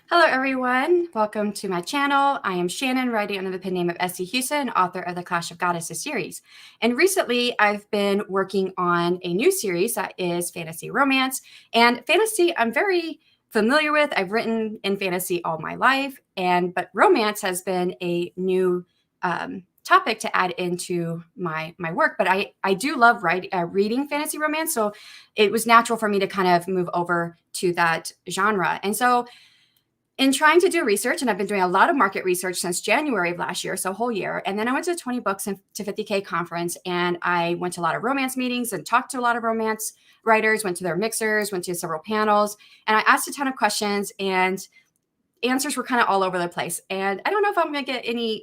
Hello, everyone. Welcome to my channel. I am Shannon, writing under the pen name of Essie Huston, author of the Clash of Goddesses series. And recently, I've been working on a new series that is fantasy romance. And fantasy, I'm very familiar with. I've written in fantasy all my life, but romance has been a new topic to add into my work. But I do love reading fantasy romance, so it was natural for me to kind of move over to that genre. And so in trying to do research, and I've been doing a lot of market research since January of last year, so a whole year. And then I went to the 20 Books to 50K conference, and I went to a lot of romance meetings and talked to a lot of romance writers, went to their mixers, went to several panels, and I asked a ton of questions, and answers were kind of all over the place. And I don't know if I'm going to get any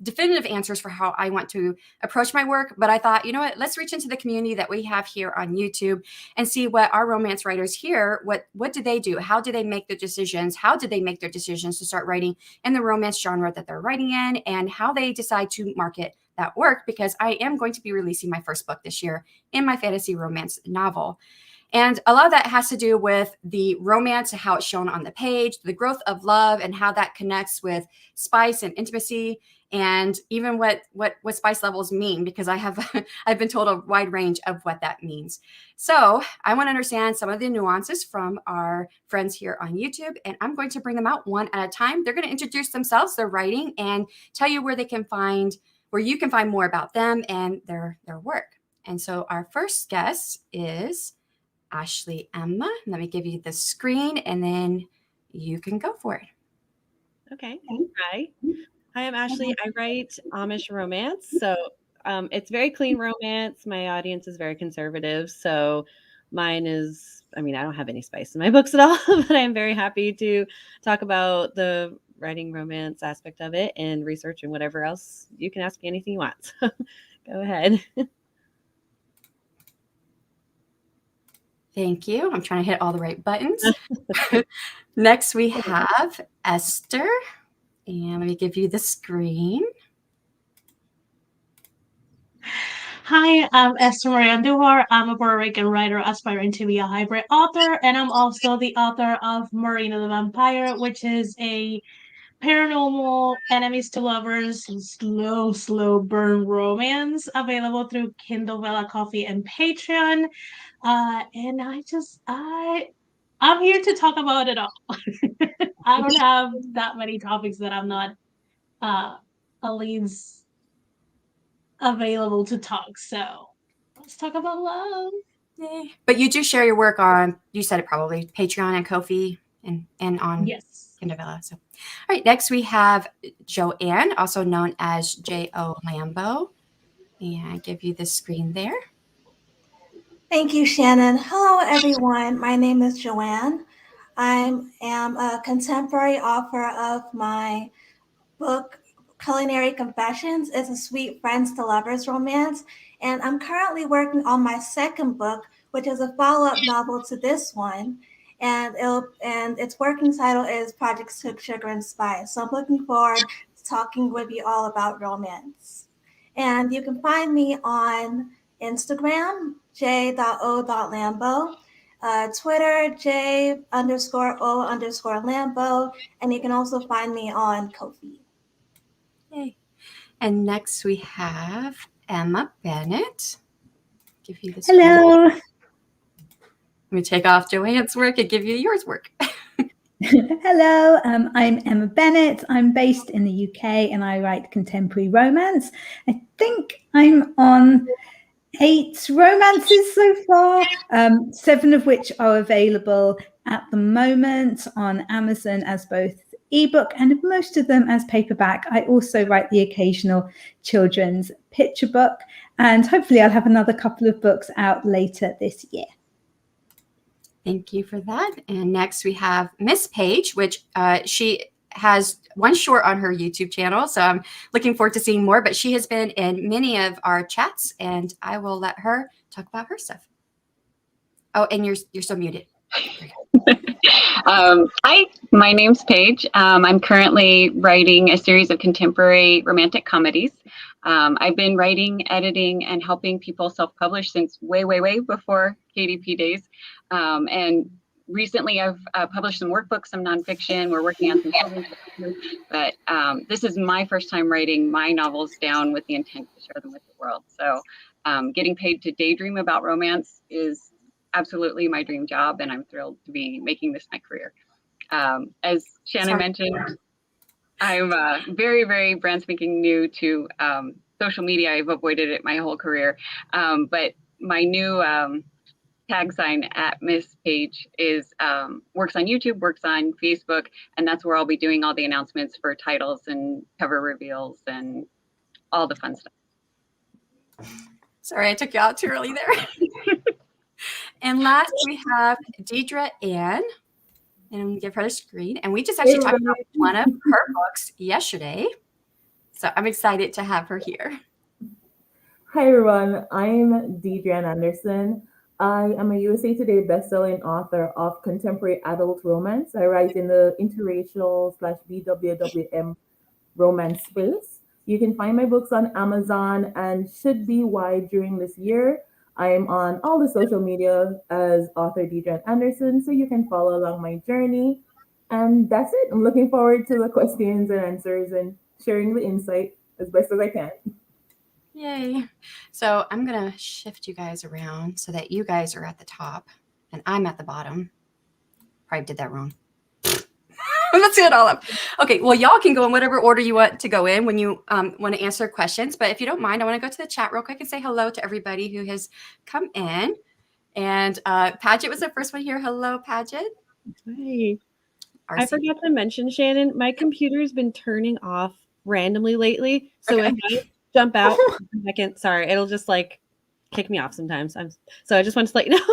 definitive answers for how I want to approach my work, but I thought, you know what, let's reach into the community that we have here on YouTube and see what our romance writers here, what do they do? How do they make their decisions? How did they make their decisions to start writing in the romance genre that they're writing in, and how they decide to market that work? Because I am going to be releasing my first book this year in my fantasy romance novel. And a lot of that has to do with the romance and how it's shown on the page, the growth of love and how that connects with spice and intimacy, and even what spice levels mean, because I've been told a wide range of what that means. So I want to understand some of the nuances from our friends here on YouTube, and I'm going to bring them out one at a time. They're going to introduce themselves, their writing, and tell you where you can find more about them and their work. And so our first guest is Ashley Emma. Let me give you the screen and then you can go for it. Okay. Hi, I'm Ashley. I write Amish Romance. So it's very clean romance. My audience is very conservative. So mine is, I don't have any spice in my books at all, but I'm very happy to talk about the writing romance aspect of it and research and whatever else. You can ask me anything you want. So go ahead. Thank you. I'm trying to hit all the right buttons. Next, we have Esther. And let me give you the screen. Hi, I'm Esther Marie Andújar. I'm a Puerto Rican writer aspiring to be a hybrid author, and I'm also the author of Marina the Vampire, which is a paranormal enemies to lovers slow burn romance available through Kindle, Vella, Coffee, and Patreon. And I'm here to talk about it all. I don't have that many topics that I'm not at least available to talk. So let's talk about love. Yay. But you do share your work on, you said it probably, Patreon and Ko-fi and on Kindle Vella. So, all right, next we have Joanne, also known as J.O. Lambo. And I give you the screen there. Thank you, Shannon. Hello, everyone. My name is Joanne. I am a contemporary author of my book, Culinary Confessions. It's a sweet friends to lovers romance. And I'm currently working on my second book, which is a follow-up novel to this one. And its working title is Project Sugar and Spice. So I'm looking forward to talking with you all about romance. And you can find me on Instagram, j.o.lambo, Twitter, j_o_lambo, and you can also find me on Ko-fi. Yay. And next we have Emma Bennet. Give you this. Hello. Let me take off Joanne's work and give you yours work. Hello, I'm Emma Bennet. I'm based in the UK and I write contemporary romance. I think I'm on 8 romances so far, 7 of which are available at the moment on Amazon as both ebook and most of them as paperback. I also write the occasional children's picture book, and hopefully I'll have another couple of books out later this year. Thank you for that. And next we have Miss Page, which she has one short on her YouTube channel. So I'm looking forward to seeing more, but she has been in many of our chats and I will let her talk about her stuff. Oh, and you're so muted. Hi, my name's Paige. I'm currently writing a series of contemporary romantic comedies. I've been writing, editing, and helping people self-publish since way before KDP days. And recently I've published some workbooks, some nonfiction. We're working on some children's books, but this is my first time writing my novels down with the intent to share them with the world. So getting paid to daydream about romance is absolutely my dream job, and I'm thrilled to be making this my career. As Shanon mentioned, I'm very, very brand spanking new to social media. I've avoided it my whole career, but my new tag sign at Miss Page is works on YouTube, works on Facebook, and that's where I'll be doing all the announcements for titles and cover reveals and all the fun stuff. Sorry, I took you out too early there. And last we have Deidre-Ann, and I'm gonna give her the screen. And we just actually talked about one of her books yesterday, so I'm excited to have her here. Hi everyone, I'm Deidre-Ann Anderson. I am a USA Today bestselling author of contemporary adult romance. I write in the interracial/BWWM romance space. You can find my books on Amazon and should be wide during this year. I am on all the social media as author Deidre-Ann Anderson, so you can follow along my journey. And that's it. I'm looking forward to the questions and answers and sharing the insight as best as I can. Yay. So I'm going to shift you guys around so that you guys are at the top and I'm at the bottom. Probably did that wrong. Let's do it all up. Okay, well, y'all can go in whatever order you want to go in when you want to answer questions. But if you don't mind, I want to go to the chat real quick and say hello to everybody who has come in. And Paget was the first one here. Hello, Paget. Hi. I forgot to mention, Shanon, my computer's been turning off randomly lately. So if I jump out for a second, sorry, it'll just like kick me off sometimes. So I just wanted to let you know.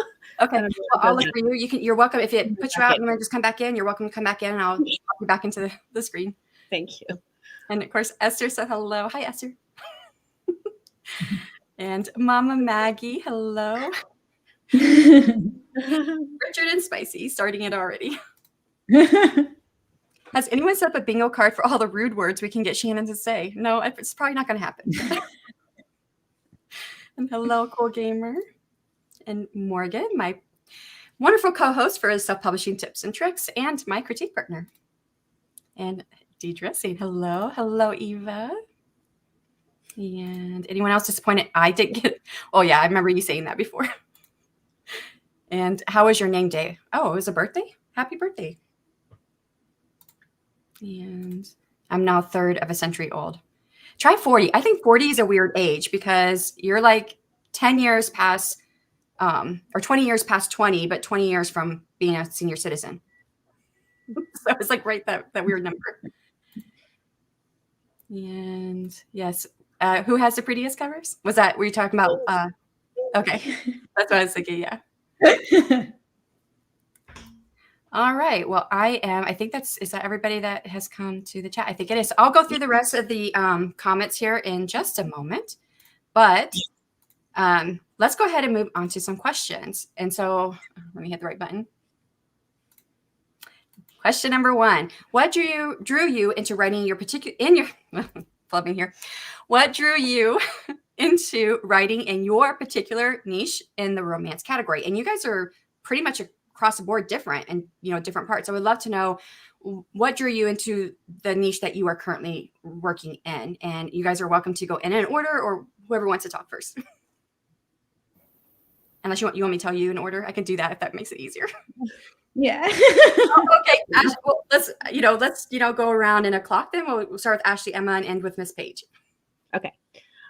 Okay, well, I'll look for you. You're welcome. If it puts you out, you want to just come back in. You're welcome to come back in, and I'll pop you back into the screen. Thank you. And of course, Esther said hello. Hi, Esther. And Mama Maggie, hello. Richard and Spicy, starting it already. Has anyone set up a bingo card for all the rude words we can get Shanon to say? No, it's probably not going to happen. And hello, Cool Gamer. And Morgan, my wonderful co-host for his self-publishing tips and tricks, and my critique partner. And Deidre saying hello. Hello, Eva. And anyone else disappointed I didn't get? Oh, yeah, I remember you saying that before. And how was your name day? Oh, it was a birthday? Happy birthday. And I'm now 1/3 of a century old. Try 40. I think 40 is a weird age because you're like 10 years past or 20 years past 20, but 20 years from being a senior citizen. So it's like right that weird number. And yes, who has the prettiest covers? Were you talking about? Okay, that's what I was thinking. Yeah. All right. Well, I think is that everybody that has come to the chat? I think it is. I'll go through the rest of the comments here in just a moment, but let's go ahead and move on to some questions. And so let me hit the right button. Question number 1: What drew you into writing your particular flubbing here? What drew you into writing in your particular niche in the romance category? And you guys are pretty much across the board different and different parts. I would love to know what drew you into the niche that you are currently working in. And you guys are welcome to go in an order, or whoever wants to talk first. Unless you want me to tell you in order, I can do that if that makes it easier. Yeah. Okay. Ashley, well, let's go around in a clock. Then we'll start with Ashley, Emma, and end with Miss Page. Okay.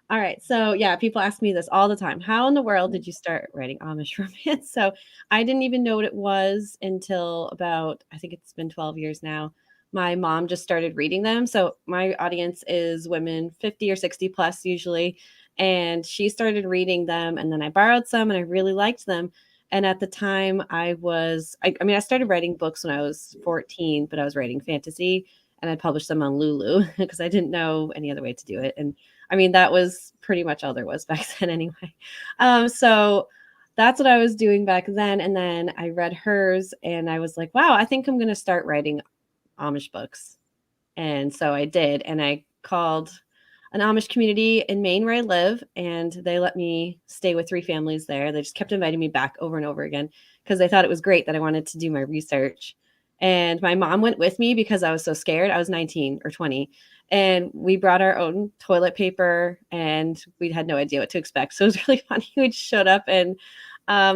All right. So yeah, people ask me this all the time. How in the world did you start writing Amish romance? So I didn't even know what it was until about, I think it's been 12 years now. My mom just started reading them. So my audience is women 50 or 60 plus usually. And she started reading them, and then I borrowed some and I really liked them. And at the time I started writing books when I was 14, but I was writing fantasy, and I published them on Lulu because I didn't know any other way to do it. And I mean, that was pretty much all there was back then anyway. So that's what I was doing back then. And then I read hers and I was like, wow, I think I'm going to start writing Amish books. And so I did. And I an Amish community in Maine where I live, and they let me stay with 3 families there. They just kept inviting me back over and over again because they thought it was great that I wanted to do my research. And my mom went with me because I was so scared. I was 19 or 20, and we brought our own toilet paper, and we had no idea what to expect. So it was really funny. We just showed up, and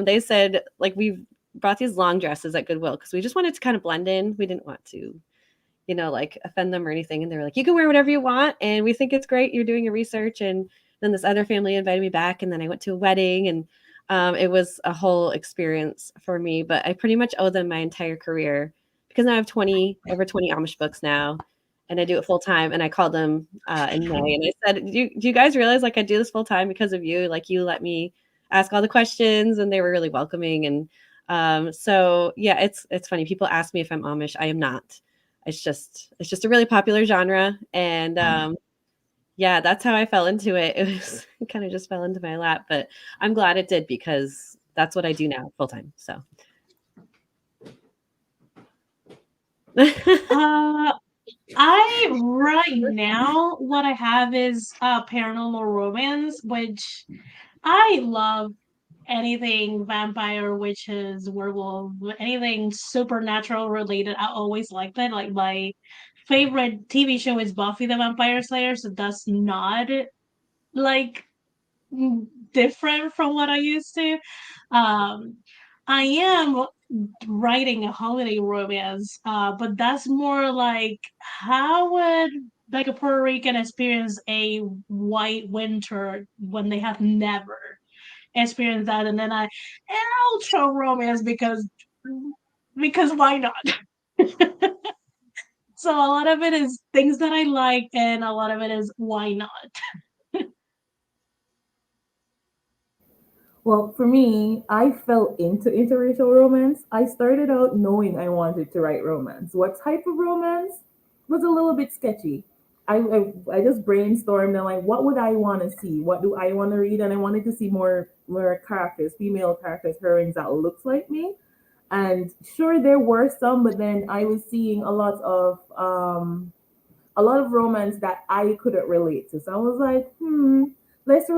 they said, like, we brought these long dresses at Goodwill because we just wanted to kind of blend in. We didn't want to, like offend them or anything. And they were like, you can wear whatever you want. And we think it's great. You're doing your research. And then this other family invited me back. And then I went to a wedding, and it was a whole experience for me. But I pretty much owe them my entire career because now I have over 20 Amish books now, and I do it full time. And I called them in May, and I said, do you guys realize, like, I do this full time because of you? Like, you let me ask all the questions, and they were really welcoming. And so yeah, it's funny. People ask me if I'm Amish. I am not. It's just a really popular genre. And yeah, that's how I fell into it. It kind of just fell into my lap, but I'm glad it did because that's what I do now full time. So Right now, what I have is Paranormal Romance, which I love. Anything vampire, witches, werewolf, anything supernatural related, I always like that. Like, my favorite TV show is Buffy the Vampire Slayer, so that's not like different from what I used to. Um, I am writing a holiday romance, but that's more like, how would like a Puerto Rican experience a white winter when they have never experienced that? And then I ultra romance because why not? So a lot of it is things that I like, and a lot of it is why not. Well, for me, I fell into interracial romance. I started out knowing I wanted to write romance. What type of romance was a little bit sketchy. I just brainstormed and, like, what would I want to see? What do I want to read? And I wanted to see more characters, female characters, heroines that looks like me. And sure, there were some, but then I was seeing a lot of romance that I couldn't relate to. So I was like, let's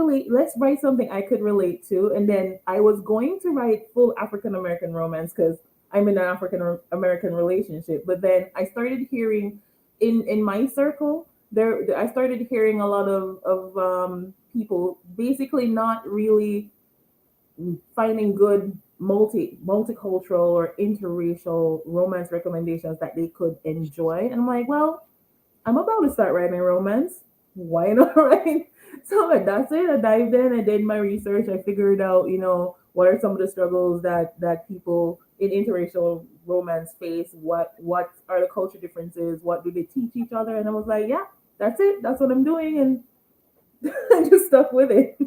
write something I could relate to. And then I was going to write full African American romance because I'm in an African American relationship. But then I started hearing in my circle I started hearing a lot of people basically not really finding good multicultural or interracial romance recommendations that they could enjoy. And I'm like, well, I'm about to start writing romance. Why not write? So that's it. I dived in. I did my research. I figured out, what are some of the struggles that people in interracial romance face. What are the culture differences? What do they teach each other? And I was like, yeah, that's it. That's what I'm doing, and I just stuck with it.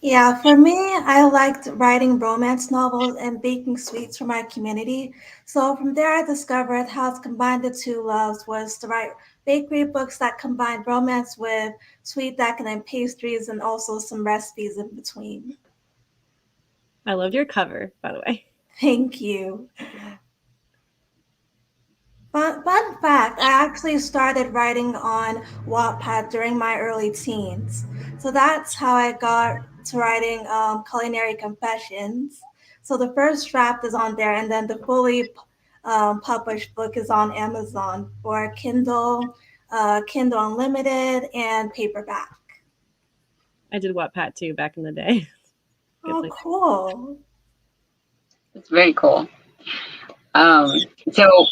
Yeah, for me, I liked writing romance novels and baking sweets for my community. So from there, I discovered how to combine the two loves was to write bakery books that combined romance with sweet decadent pastries and also some recipes in between. I loved your cover, by the way. Thank you. Fun fact, I actually started writing on Wattpad during my early teens. So that's how I got to writing Culinary Confessions. So the first draft is on there, and then the fully published book is on Amazon for Kindle, Kindle Unlimited, and paperback. I did Wattpad too back in the day. Oh, cool. It's very cool. So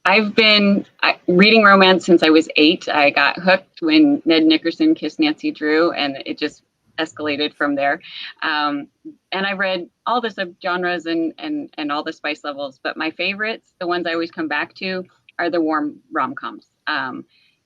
I've been reading romance since I was 8. I got hooked when Ned Nickerson kissed Nancy Drew, and it just escalated from there. And I read all the subgenres and all the spice levels, but my favorites, the ones I always come back to, are the warm rom-coms.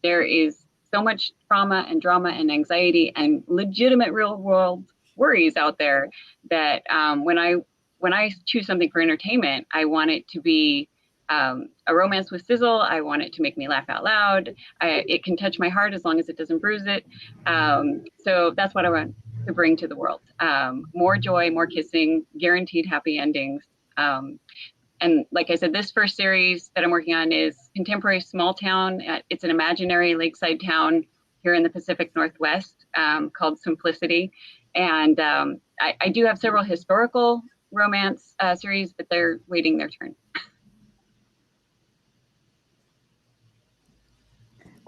There is so much trauma and drama and anxiety and legitimate real world worries out there that when I choose something for entertainment, I want it to be a romance with sizzle. I want it to make me laugh out loud. It can touch my heart as long as it doesn't bruise it. So that's what I want to bring to the world. More joy, more kissing, guaranteed happy endings. And like I said, this first series that I'm working on is contemporary small town. It's an imaginary lakeside town here in the Pacific Northwest called Simplicity. And I do have several historical romance series, but they're waiting their turn.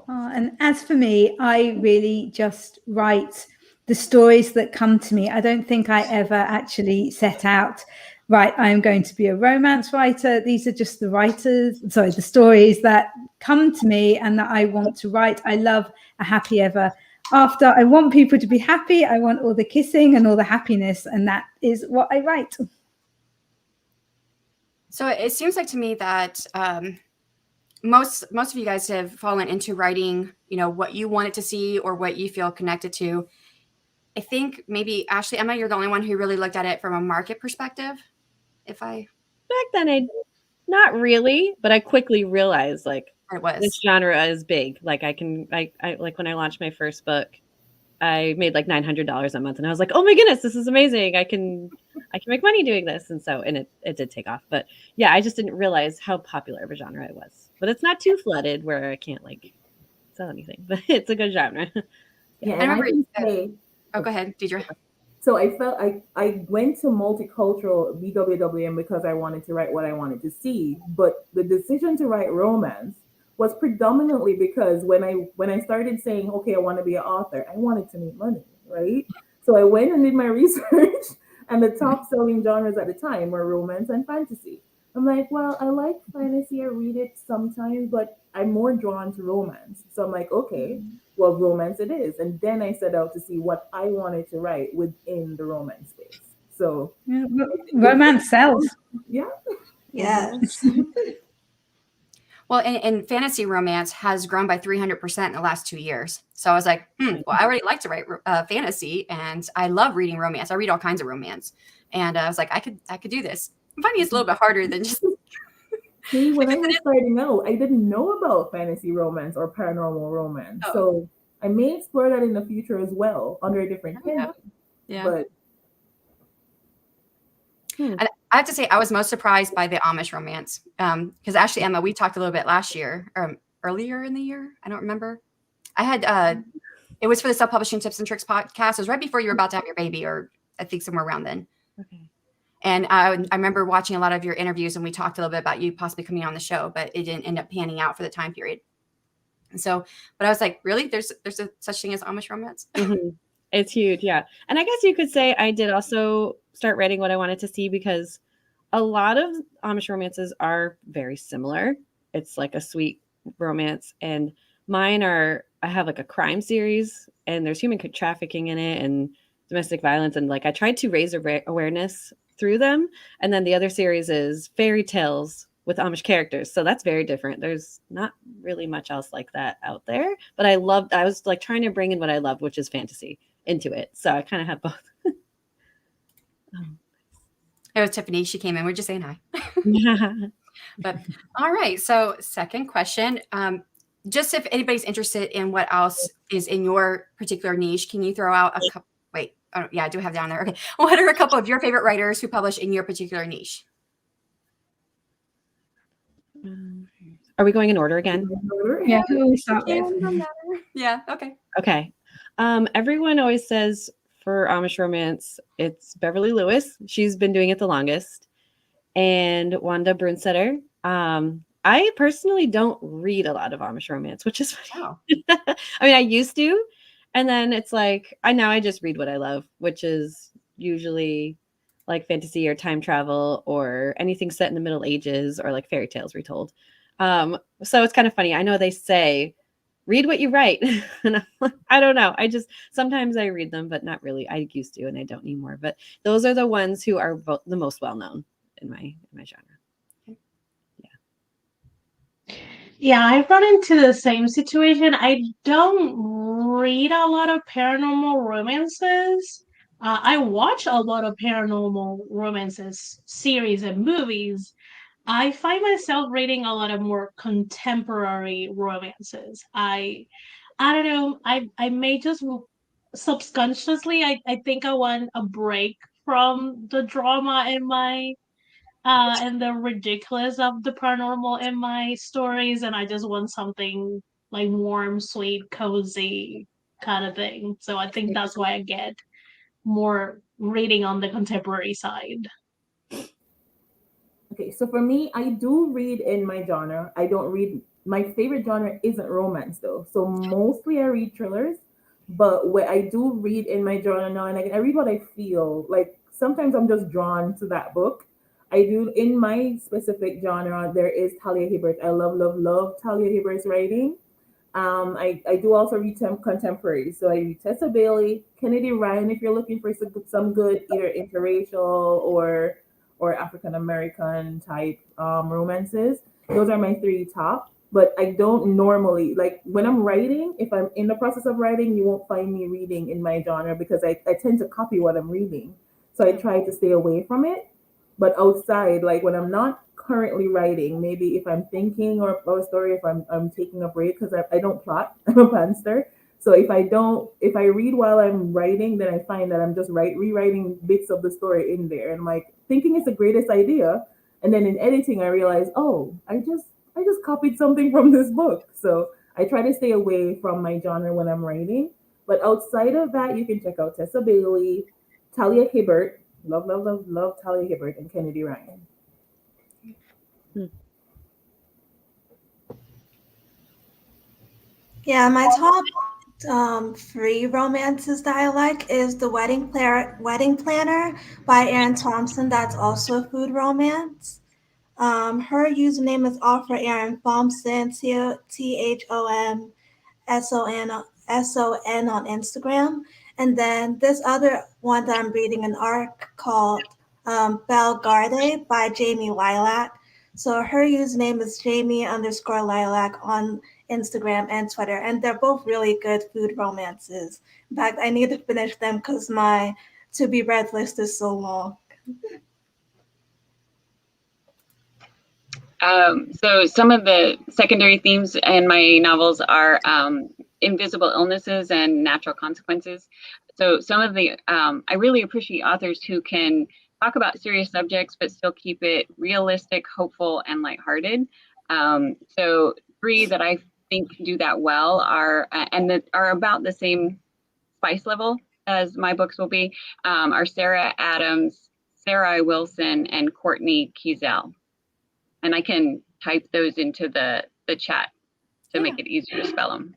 And as for me, I really just write the stories that come to me. I don't think I ever actually set out, right, I'm going to be a romance writer. These are just the stories that come to me and that I want to write. I love a happy ever after. I want people to be happy. I want all the kissing and all the happiness. And that is what I write. So it seems like to me that most of you guys have fallen into writing, what you wanted to see or what you feel connected to. I think maybe Ashley, Emma, you're the only one who really looked at it from a market perspective. Back then, not really, but I quickly realized this genre is big. Like I like when I launched my first book, I made like $900 a month, and I was like, oh my goodness, this is amazing. I can make money doing this. And it did take off. But yeah, I just didn't realize how popular of a genre it was. But it's not too flooded where I can't sell anything, but it's a good genre. Yeah, and I can say, go ahead, Deidre. So I felt I went to multicultural BWWM because I wanted to write what I wanted to see, but the decision to write romance was predominantly because when I started saying, okay, I want to be an author, I wanted to make money, right? So I went and did my research, and the top selling genres at the time were romance and fantasy. I'm like, well, I like fantasy, I read it sometimes, but I'm more drawn to romance. So I'm like, okay, well, romance it is. And then I set out to see what I wanted to write within the romance space. So romance sells. Yeah. Yes. Well, and fantasy romance has grown by 300% in the last 2 years. So I was like, well, I already like to write fantasy, and I love reading romance. I read all kinds of romance, and I was like, I could do this. I'm finding it's a little bit harder than just. See, when I was starting out, I didn't know about fantasy romance or paranormal romance, so I may explore that in the future as well under a different head. Yeah. But and I have to say, I was most surprised by the Amish romance because actually, Emma, we talked a little bit last year, or earlier in the year. I don't remember. I had it was for the Self-Publishing Tips and Tricks podcast. It was right before you were about to have your baby, or I think somewhere around then. Okay. And I remember watching a lot of your interviews, and we talked a little bit about you possibly coming on the show, but it didn't end up panning out for the time period. And so, but I was like, really? There's a such thing as Amish romance? Mm-hmm. It's huge, yeah. And I guess you could say I did also start writing what I wanted to see because a lot of Amish romances are very similar. It's like a sweet romance, and mine are. I have like a crime series, and there's human trafficking in it, and domestic violence, and I tried to raise awareness through them. And then the other series is fairy tales with Amish characters. So that's very different. There's not really much else like that out there, but I was trying to bring in what I love, which is fantasy, into it. So I kind of have both. It was Tiffany. She came in. We're just saying hi. But all right. So second question, just if anybody's interested in what else is in your particular niche, can you throw out a couple? Wait. Oh, yeah, I do have down there. Okay. What are a couple of your favorite writers who publish in your particular niche? Are we going in order again? Yeah, who we start with? Yeah, okay. Okay. Everyone always says for Amish romance, it's Beverly Lewis. She's been doing it the longest. And Wanda Brunsetter. I personally don't read a lot of Amish romance, which is funny. Oh. I mean, I used to. And then it's I just read what I love, which is usually like fantasy or time travel or anything set in the Middle Ages or like fairy tales retold. So it's kind of funny. I know they say, read what you write. And I'm like, I don't know. Sometimes I read them, but not really. I used to, and I don't anymore. But those are the ones who are the most well-known in my genre. Yeah, I've run into the same situation. I don't read a lot of paranormal romances. I watch a lot of paranormal romances, series and movies. I find myself reading a lot of more contemporary romances. I don't know. I may just subconsciously. I think I want a break from the drama in my and the ridiculous of the paranormal in my stories, and I just want something like warm, sweet, cozy kind of thing. So I think that's why I get more reading on the contemporary side. Okay, so for me, I do read in my genre. I don't read, my favorite genre isn't romance though. So mostly I read thrillers, but what I do read in my genre now, and I read what I feel. Like sometimes I'm just drawn to that book. I do in my specific genre, there is Talia Hibbert. I love, love, love Talia Hibbert's writing. I do also read contemporary. So I read Tessa Bailey, Kennedy Ryan, if you're looking for some good either interracial or African American type romances. Those are my three top. But I don't normally, like when I'm writing, if I'm in the process of writing, you won't find me reading in my genre because I tend to copy what I'm reading. So I try to stay away from it. But outside, like when I'm not currently writing, maybe if I'm thinking or a story, if I'm taking a break, because I don't plot, I'm a pantser. So if I read while I'm writing, then I find that I'm just rewriting bits of the story in there. And I'm like thinking it's the greatest idea. And then in editing, I realize, oh, I just copied something from this book. So I try to stay away from my genre when I'm writing. But outside of that, you can check out Tessa Bailey, Talia Hibbert. Love, love, love, love Talia Hibbert and Kennedy Ryan. Yeah, my top three romances that I like is The Wedding Planner by Erin Thompson. That's also a food romance. Her username is Offer Erin Thompson, THOMSON on Instagram. And then this other one that I'm reading an arc called Belgarde by Jamie Lilac. So her username is Jamie_Lilac on Instagram and Twitter. And they're both really good food romances. In fact, I need to finish them because my to be read list is so long. So some of the secondary themes in my novels are invisible illnesses and natural consequences. So some of the, I really appreciate authors who can talk about serious subjects, but still keep it realistic, hopeful, and lighthearted. So three that I think do that well are, and that are about the same spice level as my books will be, are Sarah Adams, Sarah Wilson, and Courtney Kiesel. And I can type those into the chat to make it easier to spell them.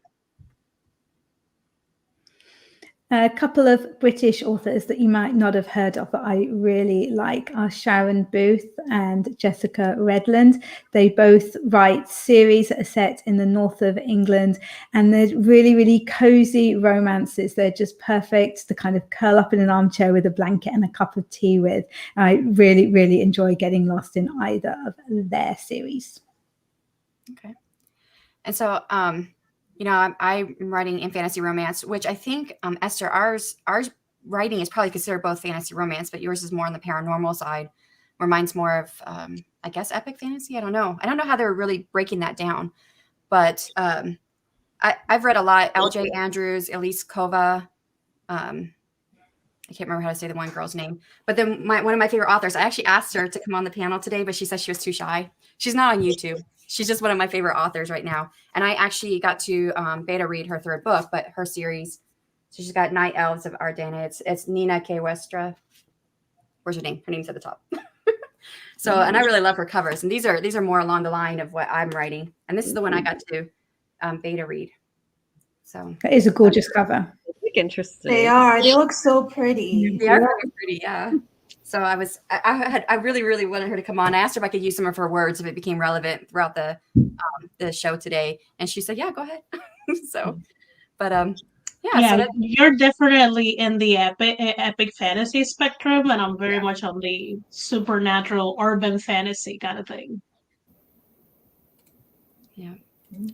A couple of British authors that you might not have heard of that I really like are Sharon Booth and Jessica Redland. They both write series that are set in the north of England, and they're really, really cozy romances. They're just perfect to kind of curl up in an armchair with a blanket and a cup of tea with. I really, really enjoy getting lost in either of their series. Okay. And so, you know, I'm writing in fantasy romance, which I think, Esther, ours writing is probably considered both fantasy romance, but yours is more on the paranormal side, where mine's more of, I guess, epic fantasy. I don't know how they're really breaking that down, but I've read a lot. L.J. Andrews, Elise Kova. I can't remember how to say the one girl's name, but then one of my favorite authors, I actually asked her to come on the panel today, but she said she was too shy. She's not on YouTube. She's just one of my favorite authors right now. And I actually got to beta read her third book, but her series. So she's got Night Elves of Ardana. It's Nina K. Westra. Where's her name? Her name's at the top. So, and I really love her covers. And these are more along the line of what I'm writing. And this is the one I got to beta read. So that is a gorgeous cover. Interesting. They are. They look so pretty. They are very pretty, yeah. So I really, really wanted her to come on. I asked her if I could use some of her words if it became relevant throughout the show today, and she said, "Yeah, go ahead." So, but yeah, so you're definitely in the epic fantasy spectrum, and I'm very much on the supernatural urban fantasy kind of thing. Yeah.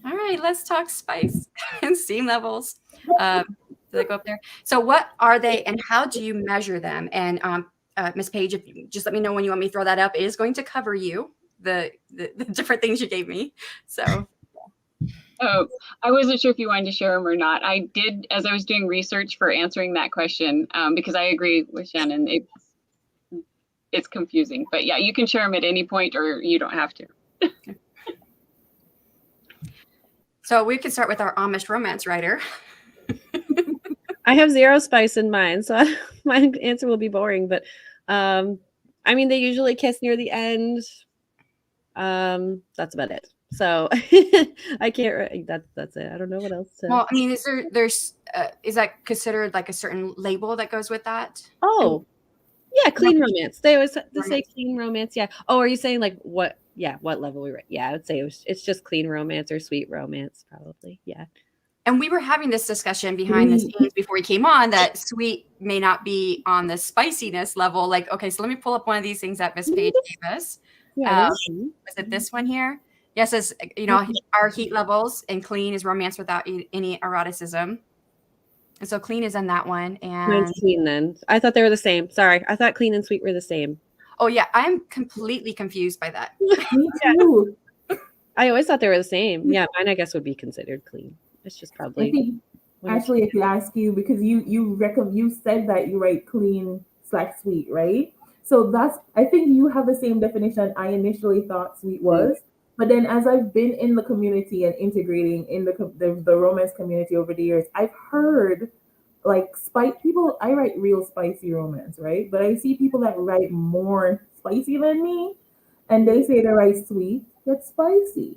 All right, let's talk spice and steam levels. Do they go up there? So what are they and how do you measure them? And Ms. Page, if you just let me know when you want me to throw that up, it is going to cover you, the different things you gave me. So. Oh, I wasn't sure if you wanted to share them or not. I did, as I was doing research for answering that question, because I agree with Shanon. it's confusing. But yeah, you can share them at any point, or you don't have to. So we can start with our Amish romance writer. I have 0 spice in mine, so my answer will be boring. But I mean, they usually kiss near the end. That's about it. So I can't. That's it. I don't know what else to. Well, I mean, is that considered like a certain label that goes with that? Oh, yeah, clean romance. They always say clean romance. Yeah. Oh, are you saying like what? Yeah, what level we were? Yeah, I would say it's just clean romance or sweet romance, probably. Yeah. And we were having this discussion behind the scenes before we came on that sweet may not be on the spiciness level. Like, okay, so let me pull up one of these things that Miss Page gave us. Yeah. Was it this one here? Yes, as you know, our heat levels, and clean is romance without any eroticism. And so clean is in that one. And mine's clean then. I thought they were the same. Sorry. I thought clean and sweet were the same. Oh yeah, I'm completely confused by that. Me too. I always thought they were the same. Yeah, mine I guess would be considered clean. It's just probably. I think actually, if you ask you, because you said that you write clean/sweet, right? So I think you have the same definition I initially thought sweet was. But then as I've been in the community and integrating in the romance community over the years, I've heard like people, I write real spicy romance, right? But I see people that write more spicy than me, and they say they write sweet, yet spicy.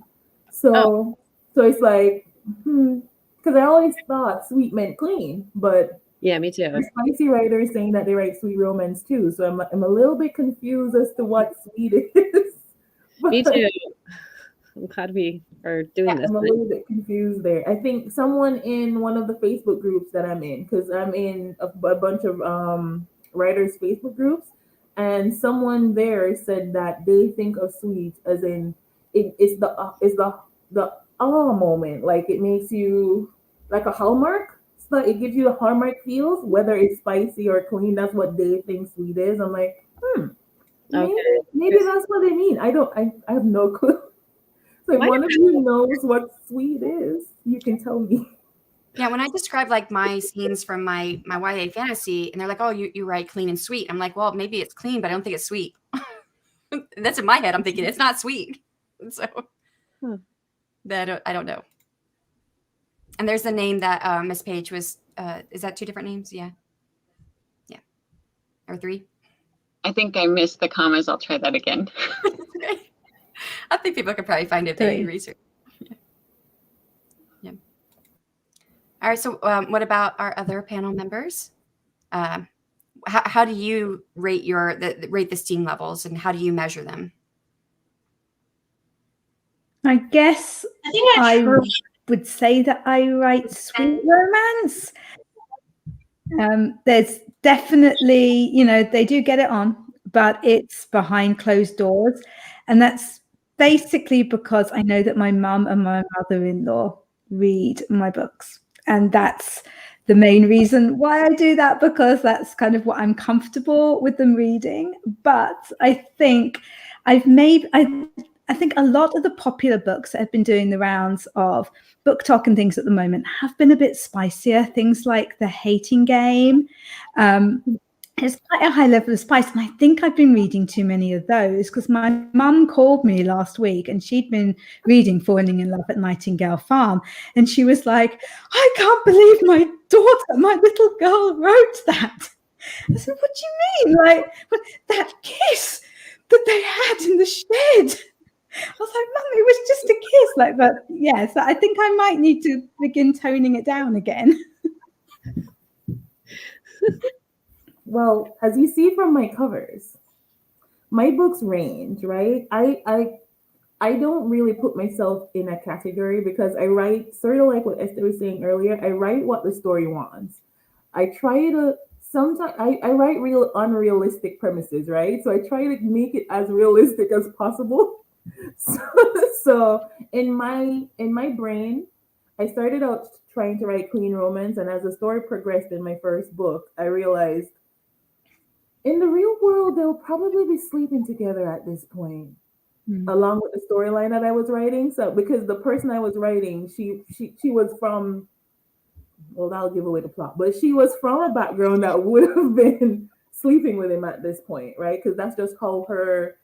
So it's like, because I always thought sweet meant clean, but yeah, me too. Spicy writers saying that they write sweet romance too. So I'm a little bit confused as to what sweet is. Me too. I'm glad we are doing this. I'm a little bit confused there. I think someone in one of the Facebook groups that I'm in, because I'm in a bunch of writers' Facebook groups, and someone there said that they think of sweet as in it's the moment, like it makes you like a hallmark. So it gives you the hallmark feels, whether it's spicy or clean. That's what they think sweet is. I'm like, maybe that's what they mean. I have no clue. So if one of you knows what sweet is, you can tell me. Yeah, when I describe like my scenes from my YA fantasy, and they're like, "Oh, you write clean and sweet," I'm like, "Well, maybe it's clean, but I don't think it's sweet." That's in my head. I'm thinking it's not sweet, so that I don't know. And there's the name that Miss Page was. Is that 2 different names? Yeah, or 3? I think I missed the commas. I'll try that again. I think people could probably find it if they do research. Yeah. All right. So, what about our other panel members? How do you rate rate the steam levels, and how do you measure them? I guess I would say that I write sweet romance. There's definitely, they do get it on, but it's behind closed doors, and that's basically because I know that my mum and my mother-in-law read my books, and that's the main reason why I do that, because that's kind of what I'm comfortable with them reading. But I think I think a lot of the popular books that have been doing the rounds of book talk and things at the moment have been a bit spicier. Things like The Hating Game. It's quite a high level of spice, and I think I've been reading too many of those, because my mum called me last week and she'd been reading Falling in Love at Nightingale Farm, and she was like, "I can't believe my little girl wrote that." I said, "What do you mean? Like, that kiss that they had in the shed?" I was like, "Mum, it was just a kiss." Like, but yeah, so I think I might need to begin toning it down again. Well, as you see from my covers, my books range, right? I don't really put myself in a category, because I write sort of like what Esther was saying earlier. I write what the story wants. I try to sometimes I write real unrealistic premises, right? So I try to make it as realistic as possible. So in my brain, I started out trying to write clean romance, and as the story progressed in my first book, I realized in the real world they'll probably be sleeping together at this point, along with the storyline that I was writing. So because the person I was writing, she was from, well, that'll give away the plot, but she was from a background that would have been sleeping with him at this point, right? Because that's just how her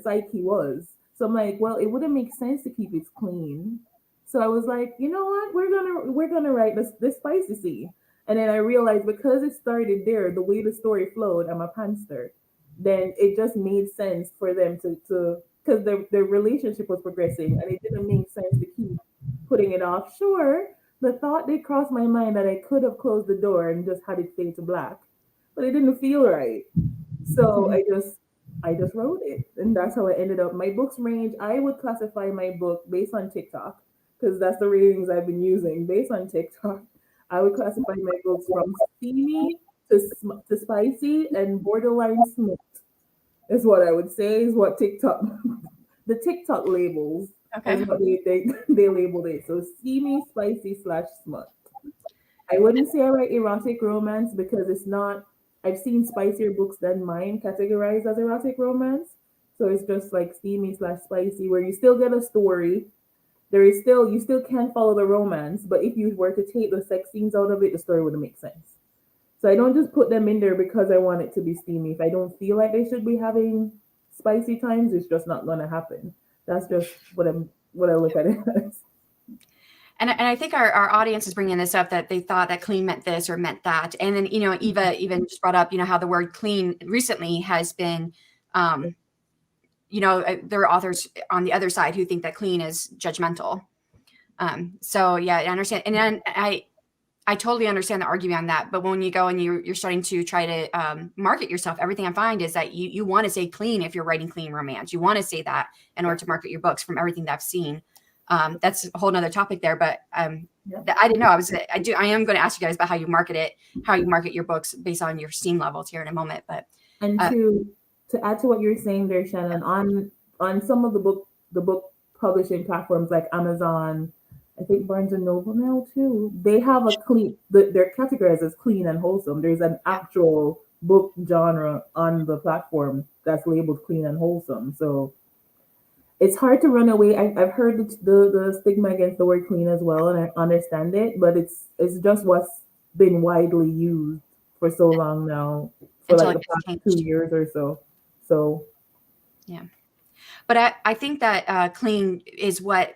psyche was. So I'm like, well, it wouldn't make sense to keep it clean. So I was like, you know what? We're gonna write this spicy scene. And then I realized because it started there, the way the story flowed, I'm a pantser, then it just made sense for them to because their relationship was progressing and it didn't make sense to keep putting it off. Sure, the thought did cross my mind that I could have closed the door and just had it fade to black, but it didn't feel right. So I just wrote it, and that's how I ended up. My books range. I would classify my book based on TikTok because that's the ratings I've been using based on TikTok. I would classify my books from steamy to spicy and borderline smooth. Is what I would say. Is what TikTok, the TikTok labels Okay. is what they labeled it. So steamy, spicy slash smut. I wouldn't say I write erotic romance because it's not. I've seen spicier books than mine categorized as erotic romance. So it's just like steamy slash spicy, where you still get a story. There is still you still can follow the romance, but if you were to take the sex scenes out of it, the story wouldn't make sense. So I don't just put them in there because I want it to be steamy. If I don't feel like they should be having spicy times, it's just not gonna happen. That's just what I look at it as. And I think our audience is bringing this up that they thought that clean meant this or meant that. And then, Eva even just brought up, how the word clean recently has been, there are authors on the other side who think that clean is judgmental. So yeah, I understand. And then I totally understand the argument on that. But when you go and you're starting to try to market yourself, everything I find is that you want to say clean if you're writing clean romance. You want to say that in order to market your books from everything that I've seen. That's a whole nother topic there, but I didn't know. I am going to ask you guys about how you market it, how you market your books based on your steam levels here in a moment. But and to add to what you're saying there, Shannon, on some of the book publishing platforms like Amazon, I think Barnes and Noble now too, they have a clean. They're categorized as clean and wholesome. There's an actual book genre on the platform that's labeled clean and wholesome. So it's hard to run away. I've heard the stigma against the word clean as well, and I understand it, but it's just what's been widely used for so long now, for Until like it the gets past changed. 2 years or so. So yeah, but I think that clean is what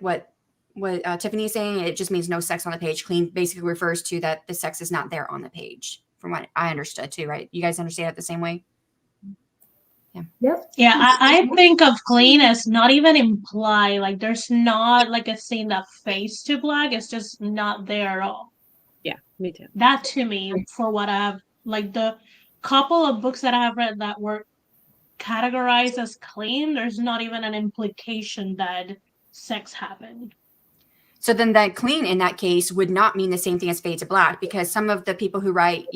Tiffany is saying. It just means no sex on the page. Clean basically refers to that the sex is not there on the page, from what I understood too, right? You guys understand it the same way? yep. Yeah, I think of clean as not even imply, like there's not like a scene that fades to black. It's just not there at all. Yeah, me too. That to me, for what I have, like the couple of books that I have read that were categorized as clean, there's not even an implication that sex happened. So then that clean in that case would not mean the same thing as fade to black, because some of the people who write,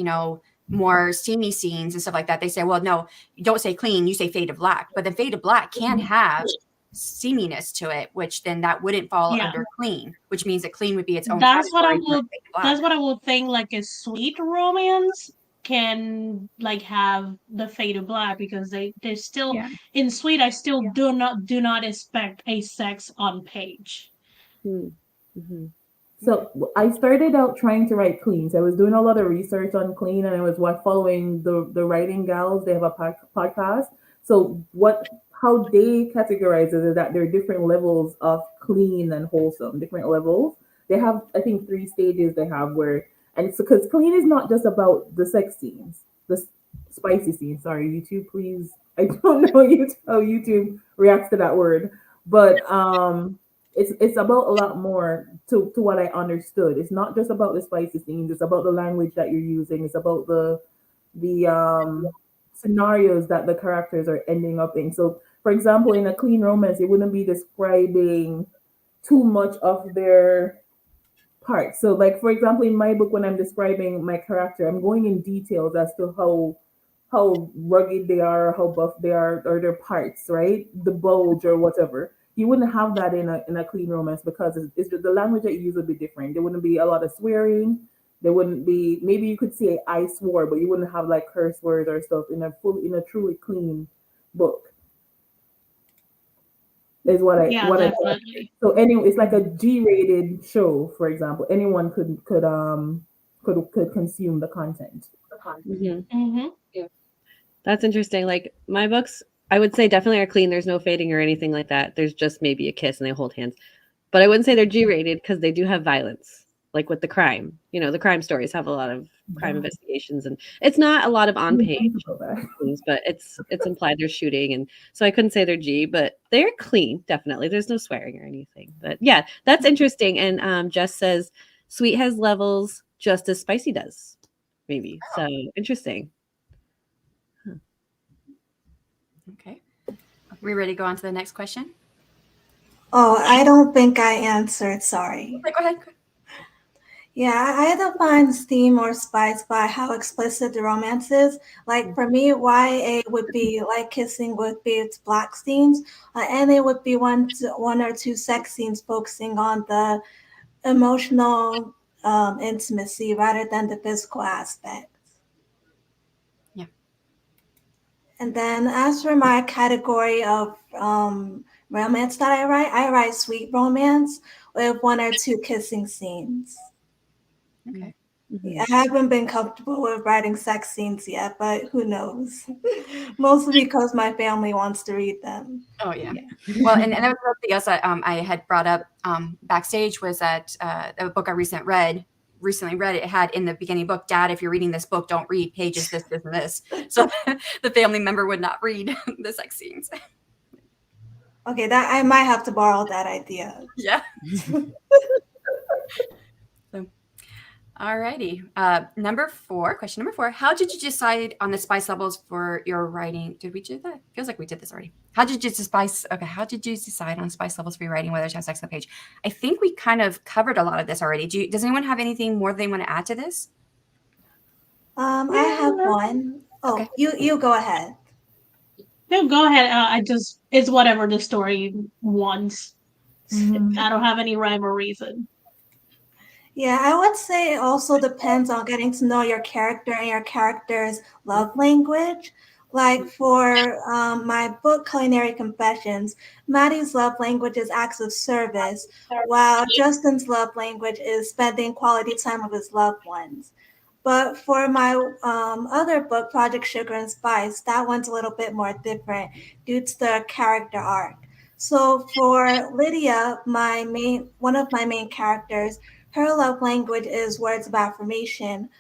more steamy scenes and stuff like that, they say, well, no, you don't say clean, you say fade to black. But the fade to black can have steaminess to it, which then that wouldn't fall under clean, which means that clean would be its own That's what I category. would. That's what I would think. Like a sweet romance can like have the fade to black because they still in sweet. I still do not expect a sex on page. Mm-hmm. So I started out trying to write clean. So I was doing a lot of research on clean, and I was following the writing gals. They have a podcast. So how they categorize it is that there are different levels of clean and wholesome, different levels. They have, I think, 3 stages they have where, and it's because clean is not just about the sex scenes, the spicy scenes. Sorry, YouTube, please. I don't know how YouTube reacts to that word, but it's about a lot more to what I understood. It's not just about the spicy scenes. It's about the language that you're using. It's about the scenarios that the characters are ending up in. So, for example, in a clean romance, you wouldn't be describing too much of their parts. So, like for example, in my book, when I'm describing my character, I'm going in details as to how rugged they are, how buff they are, or their parts, right? The bulge or whatever. You wouldn't have that in a clean romance because it's the language that you use would be different. There wouldn't be a lot of swearing. There wouldn't be, maybe you could say I swore, but you wouldn't have like curse words or stuff in a truly clean book. Is what I definitely. So anyway, it's like a G-rated show, for example. Anyone could consume the content. Mm-hmm. Mm-hmm. Yeah. That's interesting. Like my books, I would say definitely are clean. There's no fading or anything like that. There's just maybe a kiss and they hold hands. But I wouldn't say they're G-rated because they do have violence, like with the crime. You know, the crime stories have a lot of crime investigations, and it's not a lot of on-page things, but it's implied they're shooting, and so I couldn't say they're G, but they're clean, definitely. There's no swearing or anything. But yeah, that's interesting. And Jess says sweet has levels just as spicy does, maybe. So interesting. Okay. Are we ready to go on to the next question? Oh, I don't think I answered. Sorry. Okay, go ahead. Yeah, I define steam or spice by how explicit the romance is. Like for me, YA would be like kissing would be its black scenes, and it would be one or two sex scenes focusing on the emotional intimacy rather than the physical aspect. Yeah. And then as for my category of romance that I write sweet romance with one or two kissing scenes. Okay. I haven't been comfortable with writing sex scenes yet, but who knows? Mostly because my family wants to read them. Oh yeah. Well, and that was something else that I had brought up backstage was that a book I recently read, it had in the beginning book, Dad, if you're reading this book, don't read pages this, and this. So the family member would not read the sex scenes. Okay, that I might have to borrow that idea. Yeah. So, alrighty. Question number 4. How did you decide on the spice levels for your writing? Did we do that? Feels like we did this already. How did you decide on spice levels for your writing, whether to have sex on the page? I think we kind of covered a lot of this already. Does anyone have anything more they want to add to this? I have one. Oh, okay. You go ahead. No, go ahead. It's whatever the story wants. I don't have any rhyme or reason. Yeah, I would say it also depends on getting to know your character and your character's love language. Like for my book, Culinary Confessions, Maddie's love language is acts of service, while Justin's love language is spending quality time with his loved ones. But for my other book, Project Sugar and Spice, that one's a little bit more different due to the character arc. So for Lydia, one of my main characters, her love language is words of affirmation,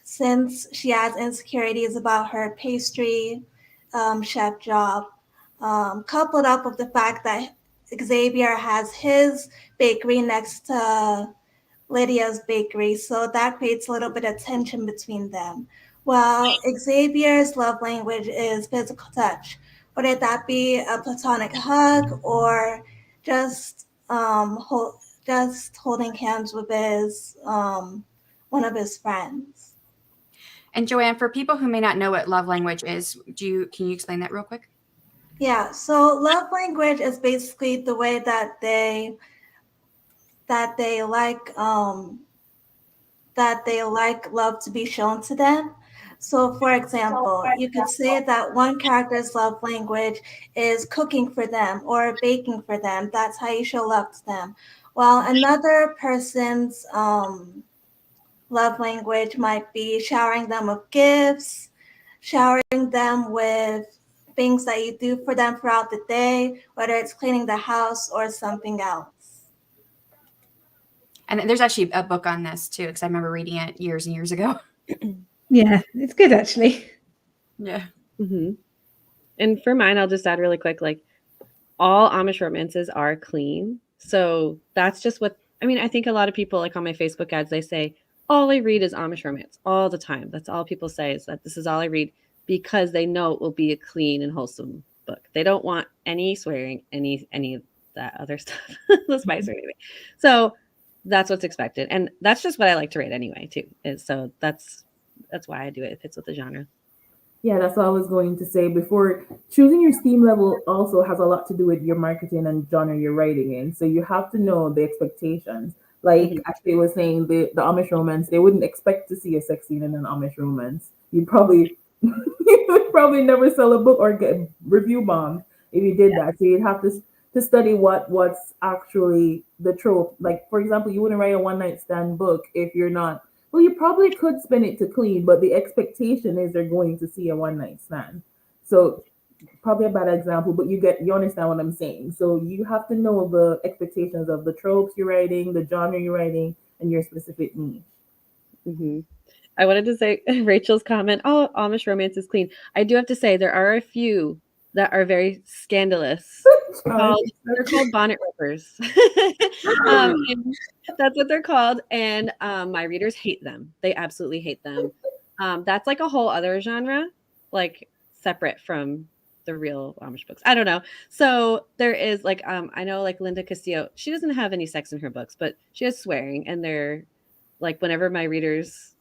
since she has insecurities about her pastry chef job, coupled up with the fact that Xavier has his bakery next to Lydia's bakery, so that creates a little bit of tension between them. Well, Xavier's love language is physical touch, whether that be a platonic hug or just holding hands with his one of his friends. And Joanne, for people who may not know what love language is, can you explain that real quick? Yeah, so love language is basically the way that they like love to be shown to them. So, for example, you could say that one character's love language is cooking for them or baking for them. That's how you show love to them. While another person's love language might be showering them with gifts, showering them with things that you do for them throughout the day, whether it's cleaning the house or something else. And there's actually a book on this too, because I remember reading it years and years ago. Yeah, it's good actually. Yeah. Mm-hmm. And for mine, I'll just add really quick, like all Amish romances are clean. So that's just what, I think a lot of people, like on my Facebook ads, they say, all I read is Amish romance all the time. That's all people say, is that this is all I read, because they know it will be a clean and wholesome book. They don't want any swearing, any of that other stuff, the spice or anything. So that's what's expected. And that's just what I like to read anyway, too. So that's why I do it. It fits with the genre. Yeah, that's what I was going to say before. Choosing your steam level also has a lot to do with your marketing and genre you're writing in. So you have to know the expectations. Like Ashley was saying, the Amish romance, they wouldn't expect to see a sex scene in an Amish romance. You would probably never sell a book or get review bombed if you did that. So you'd have to study what's actually the trope. Like, for example, you wouldn't write a one night stand book if you're not. Well, you probably could spin it to clean, but the expectation is they're going to see a one night stand. So probably a bad example, but you understand what I'm saying. So you have to know the expectations of the tropes you're writing, the genre you're writing, and your specific niche. Mm-hmm. I wanted to say Rachel's comment, oh, Amish romance is clean. I do have to say there are a few that are very scandalous. They're called bonnet rippers. And that's what they're called. And my readers hate them. They absolutely hate them. That's like a whole other genre, like separate from the real Amish books. I don't know. So there is like, I know like Linda Castillo, she doesn't have any sex in her books, but she has swearing. And they're like, whenever my readers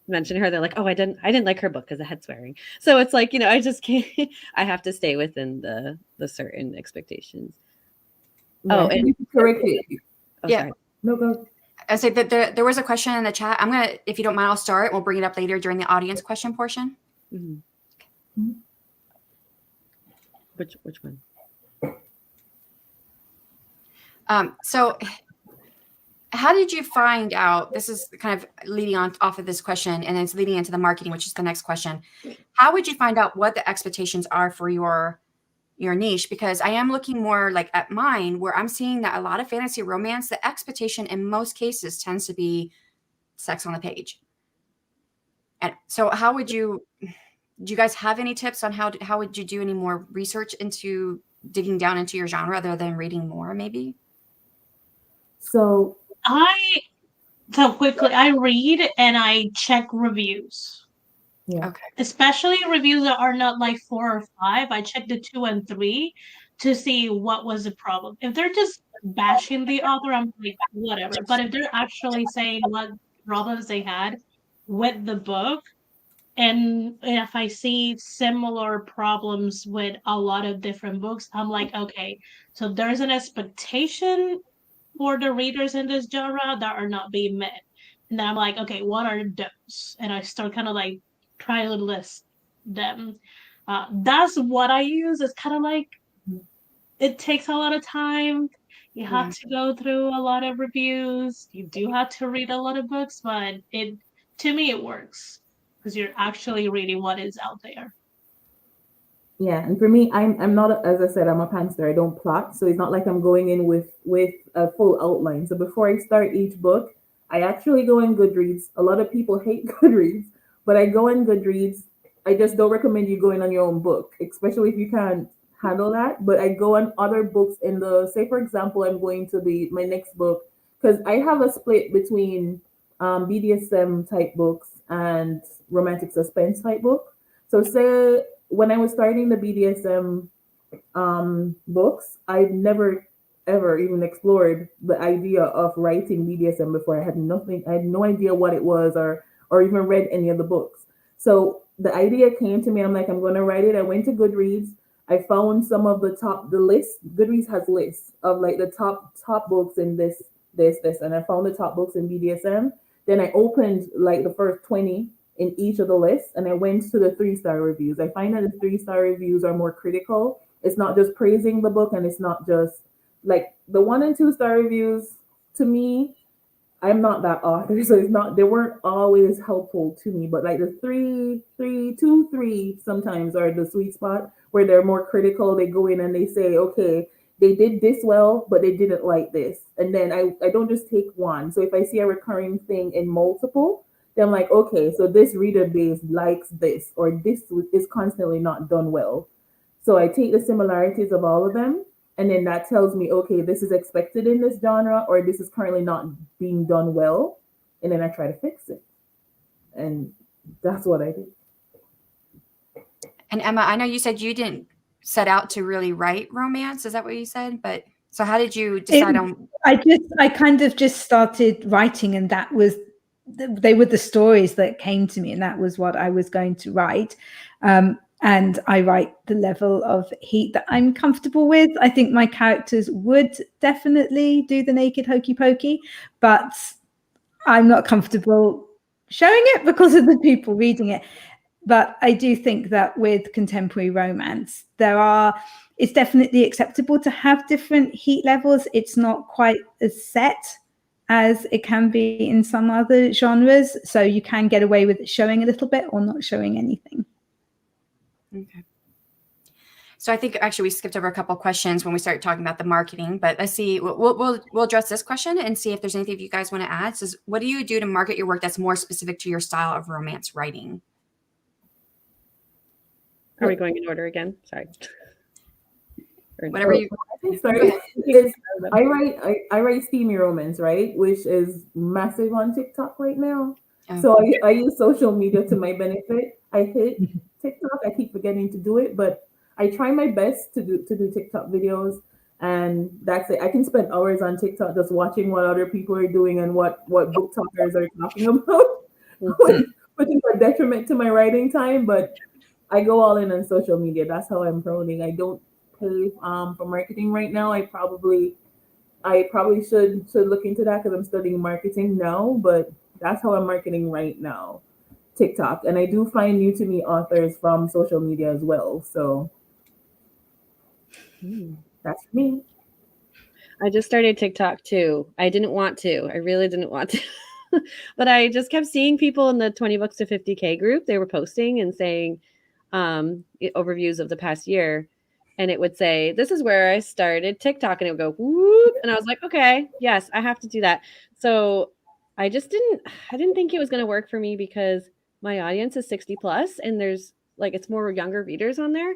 mention her, they're like, oh, I didn't like her book because it had swearing. So it's like, I just can't, I have to stay within the certain expectations. Yeah, oh, and correct it. Oh, Yeah. sorry. No, go. I say that there was a question in the chat. I'm gonna, if you don't mind, I'll start. We'll bring it up later during the audience question portion. Mhm. Which one? So how did you find out, this is kind of leading on off of this question, and it's leading into the marketing, which is the next question. How would you find out what the expectations are for your niche? Because I am looking more like at mine, where I'm seeing that a lot of fantasy romance, the expectation in most cases tends to be sex on the page. And so how would you, do you guys have any tips on how would you do any more research into digging down into your genre other than reading more, maybe? So quickly, I read and I check reviews. Yeah. Okay. Especially reviews that are not like 4 or 5. I check the 2 and 3 to see what was the problem. If they're just bashing the author, I'm like, whatever. But if they're actually saying what problems they had with the book, and if I see similar problems with a lot of different books, I'm like, okay, so there's an expectation for the readers in this genre that are not being met. And then I'm like, okay, what are those? And I start kind of like trying to list them. That's what I use. It's kind of like, it takes a lot of time. You have to go through a lot of reviews. You do have to read a lot of books, but to me, it works because you're actually reading what is out there. Yeah, and for me, I'm not, as I said, I'm a pantser. I don't plot, so it's not like I'm going in with a full outline. So before I start each book, I actually go in Goodreads. A lot of people hate Goodreads, but I go in Goodreads. I just don't recommend you going on your own book, especially if you can't handle that. But I go on other books in the, say for example, I'm going to my next book, because I have a split between BDSM type books and romantic suspense type book. So say when I was starting the BDSM books, I'd never ever even explored the idea of writing BDSM before. I had no idea what it was or even read any of the books. So the idea came to me. I'm like, I'm going to write it. I went to Goodreads. I found some of the list. Goodreads has lists of like the top books in this, and I found the top books in BDSM. Then I opened like the first 20 in each of the lists, and I went to the 3-star reviews. I find that the 3-star reviews are more critical. It's not just praising the book, and it's not just like the 1 and 2-star reviews. To me, I'm not that author, so they weren't always helpful to me. But like the 2, 3 sometimes are the sweet spot where they're more critical. They go in and they say, okay, they did this well, but they didn't like this. And then I don't just take one. So if I see a recurring thing in multiple, then I'm like, okay, so this reader base likes this, or this is constantly not done well. So I take the similarities of all of them, and then that tells me, okay, this is expected in this genre, or this is currently not being done well, and then I try to fix it. And that's what I do. And Emma, I know you said you didn't set out to really write romance. Is that what you said? But so how did you decide on? I kind of just started writing, and they were the stories that came to me, and that was what I was going to write. And I write the level of heat that I'm comfortable with. I think my characters would definitely do the naked hokey pokey, but I'm not comfortable showing it because of the people reading it. But I do think that with contemporary romance, it's definitely acceptable to have different heat levels. It's not quite as set as it can be in some other genres. So you can get away with showing a little bit or not showing anything. Okay. So I think actually we skipped over a couple questions when we started talking about the marketing, but let's see, we'll address this question and see if there's anything you guys want to add. It says, what do you do to market your work that's more specific to your style of romance writing? Are we going in order again? Sorry. Whatever you. I can start. Is I write steamy romance, right, which is massive on TikTok right now. Oh. So I use social media to my benefit. I hate TikTok. I keep forgetting to do it, but I try my best to do TikTok videos, and that's it. I can spend hours on TikTok just watching what other people are doing and what book talkers are talking about, which is a detriment to my writing time. But I go all in on social media. That's how I'm promoting. I don't pay for marketing right now. I probably should look into that because I'm studying marketing now. But that's how I'm marketing right now, TikTok, and I do find new to me authors from social media as well. So that's me. I just started TikTok too. I didn't want to. I really didn't want to. But I just kept seeing people in the 20 books to 50K group. They were posting and saying overviews of the past year. And it would say, this is where I started TikTok. And it would go, whoop. And I was like, okay, yes, I have to do that. So I didn't think it was going to work for me because my audience is 60 plus and there's like, it's more younger readers on there.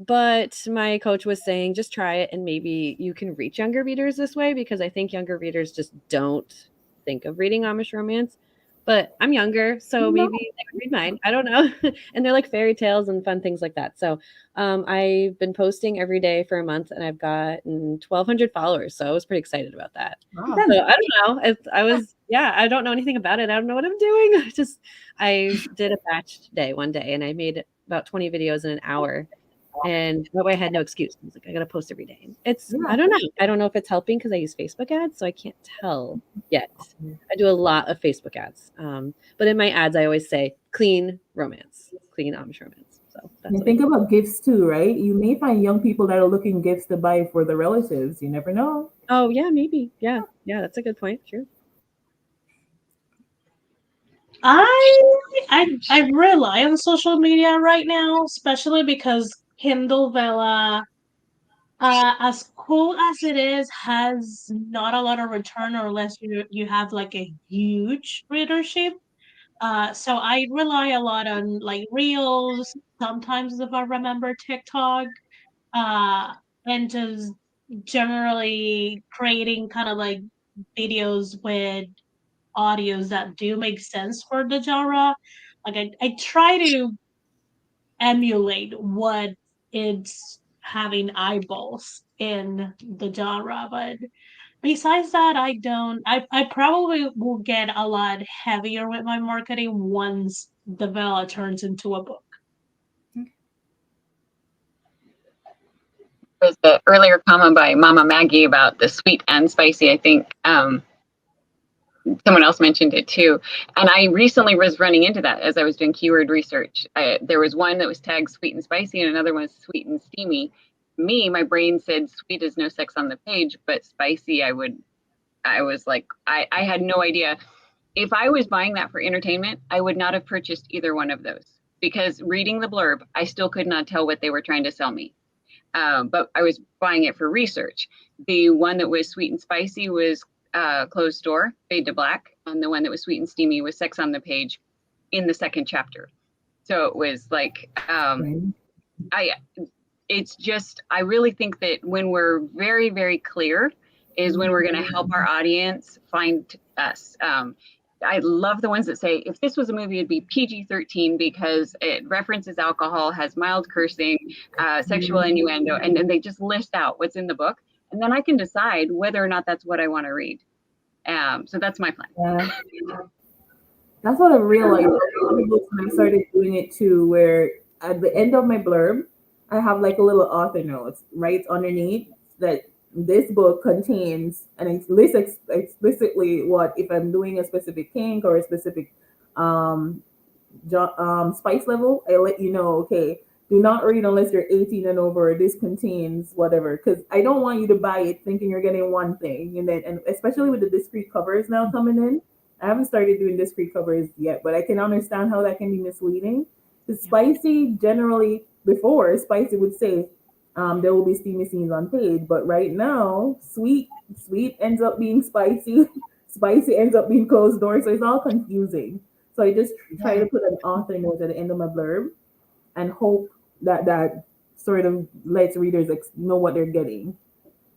But my coach was saying, just try it and maybe you can reach younger readers this way, because I think younger readers just don't think of reading Amish romance. But I'm younger, so maybe they would read mine. I don't know. And they're like fairy tales and fun things like that. So I've been posting every day for a month and I've gotten 1,200 followers. So I was pretty excited about that. Wow. So I don't know. I don't know anything about it. I don't know what I'm doing. I did a batch day one day and I made about 20 videos in an hour. And that way I had no excuse. I was like, I got to post every day. I don't know. I don't know if it's helping because I use Facebook ads, so I can't tell yet. I do a lot of Facebook ads. But in my ads, I always say clean romance, clean Amish romance. So that's and think about gifts too, right? You may find young people that are looking gifts to buy for the relatives. You never know. Oh yeah, maybe. Yeah. That's a good point. Sure. I rely on social media right now, especially because Kindle Vella, as cool as it is, has not a lot of return unless you have like a huge readership. So I rely a lot on like Reels, sometimes if I remember TikTok, and just generally creating kind of like videos with audios that do make sense for the genre. Like I try to emulate what it's having eyeballs in the genre, but besides that, I probably will get a lot heavier with my marketing once the Vela turns into a book. There was the earlier comment by Mama Maggie about the sweet and spicy. I think someone else mentioned it too. And I recently was running into that as I was doing keyword research. There was one that was tagged sweet and spicy and another one was sweet and steamy. My brain said sweet is no sex on the page, but spicy, I was like, I had no idea. If I was buying that for entertainment, I would not have purchased either one of those, because reading the blurb, I still could not tell what they were trying to sell me. But I was buying it for research. The one that was sweet and spicy was closed door, fade to black, and the one that was sweet and steamy was sex on the page in the second chapter. So it was like, I really think that when we're very, very clear is when we're going to help our audience find us. I love the ones that say, if this was a movie, it'd be PG-13 because it references alcohol, has mild cursing, sexual innuendo, and then they just list out what's in the book. And then I can decide whether or not that's what I want to read. So that's my plan. Yeah. That's what I realized when I started doing it too, where at the end of my blurb, I have like a little author note right underneath that this book contains, and it lists explicitly what, if I'm doing a specific kink or a specific spice level, I let you know, okay, do not read unless you're 18 and over. This contains whatever, because I don't want you to buy it thinking you're getting one thing, and especially with the discrete covers now coming in. I haven't started doing discrete covers yet, but I can understand how that can be misleading. The spicy generally before spicy would say there will be steamy scenes on page, but right now sweet ends up being spicy, spicy ends up being closed door, so it's all confusing. So I just try to put an author note at the end of my blurb and hope that sort of lets readers know what they're getting.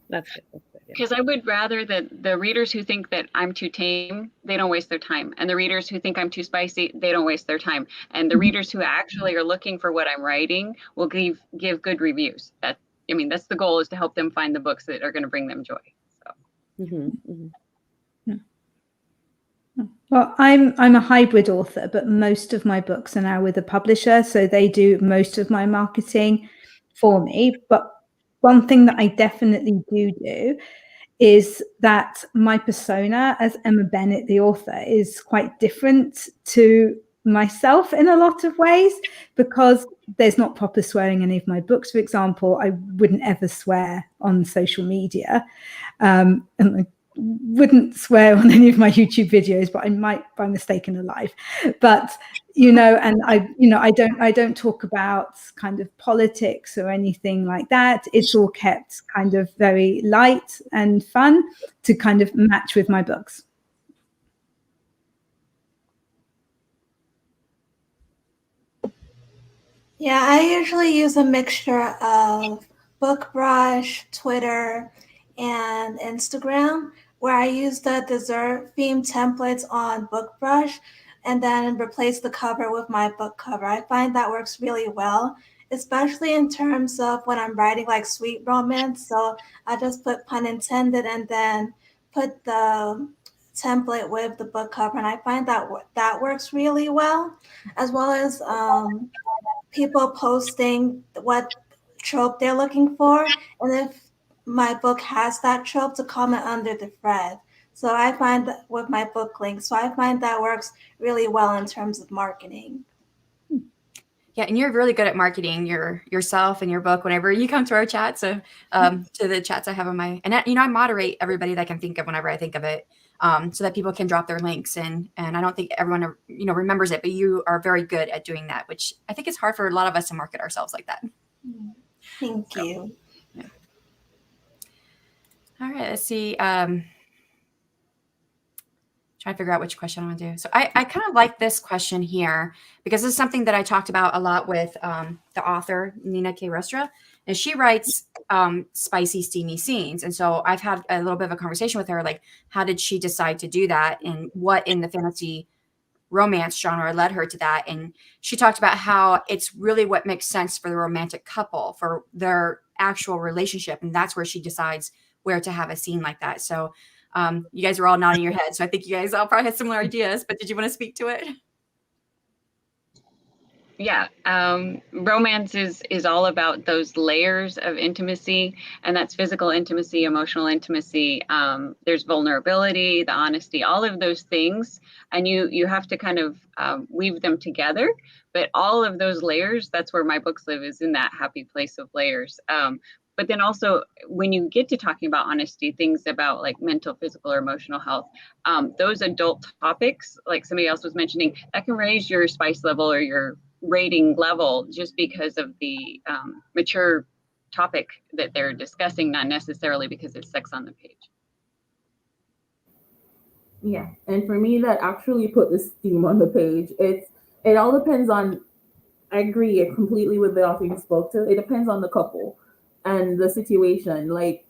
That's good. Because I would rather that the readers who think that I'm too tame, they don't waste their time. And the readers who think I'm too spicy, they don't waste their time. And the readers who actually are looking for what I'm writing will give good reviews. That's the goal, is to help them find the books that are going to bring them joy. So. Well, I'm a hybrid author, but most of my books are now with a publisher, so they do most of my marketing for me. But one thing that I definitely do is that my persona as Emma Bennet, the author, is quite different to myself in a lot of ways, because there's not proper swearing in any of my books. For example, I wouldn't ever swear on social media, and I wouldn't swear on any of my YouTube videos, but I might by mistake in a live. But and I don't talk about kind of politics or anything like that. It's all kept kind of very light and fun to kind of match with my books. Yeah, I usually use a mixture of BookBrush, Twitter, and Instagram, where I use the dessert theme templates on BookBrush and then replace the cover with my book cover. I find that works really well, especially in terms of when I'm writing like sweet romance. So I just put pun intended and then put the template with the book cover, and I find that that works really well, as well as people posting what trope they're looking for, and if my book has that trope, to comment under the thread. So I find that with my book link, so I find that works really well in terms of marketing. Yeah, and you're really good at marketing yourself and your book whenever you come to our chat. So to the chats I have on my, and I moderate everybody that I can think of whenever I think of it, so that people can drop their links. And I don't think everyone remembers it, but you are very good at doing that, which I think it's hard for a lot of us to market ourselves like that. Thank you. Yeah. All right, let's see. Trying to figure out which question I want to do. So I kind of like this question here, because this is something that I talked about a lot with the author, Nina K. Rustra, and she writes spicy, steamy scenes. And so I've had a little bit of a conversation with her, like, how did she decide to do that, and what in the fantasy romance genre led her to that? And she talked about how it's really what makes sense for the romantic couple, for their actual relationship. And that's where she decides where to have a scene like that. So you guys are all nodding your head, so I think you guys all probably had similar ideas, but did you want to speak to it? Yeah, romance is all about those layers of intimacy, and that's physical intimacy, emotional intimacy. There's vulnerability, the honesty, all of those things, and you have to kind of weave them together. But all of those layers, that's where my books live, is in that happy place of layers. But then also, when you get to talking about honesty, things about like mental, physical, or emotional health, those adult topics, like somebody else was mentioning, that can raise your spice level or your rating level just because of the mature topic that they're discussing, not necessarily because it's sex on the page. Yeah, and for me, that actually put the steam on the page. It all depends on. I agree completely with the author you spoke to. It depends on the couple and the situation. Like,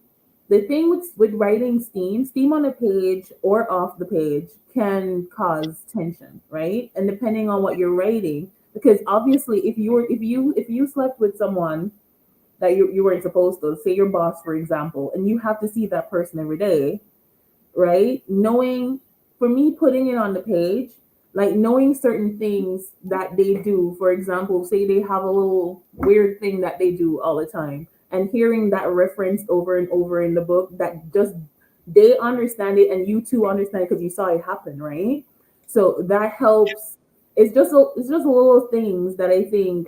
the thing with writing steam on a page or off the page can cause tension, right? And depending on what you're writing, because obviously if you slept with someone that you weren't supposed to, say your boss, for example, and you have to see that person every day, right? Knowing, for me, putting it on the page, like knowing certain things that they do, for example, say they have a little weird thing that they do all the time, and hearing that referenced over and over in the book, that just they understand it and you too understand it because you saw it happen, right? So that helps. It's just little things that I think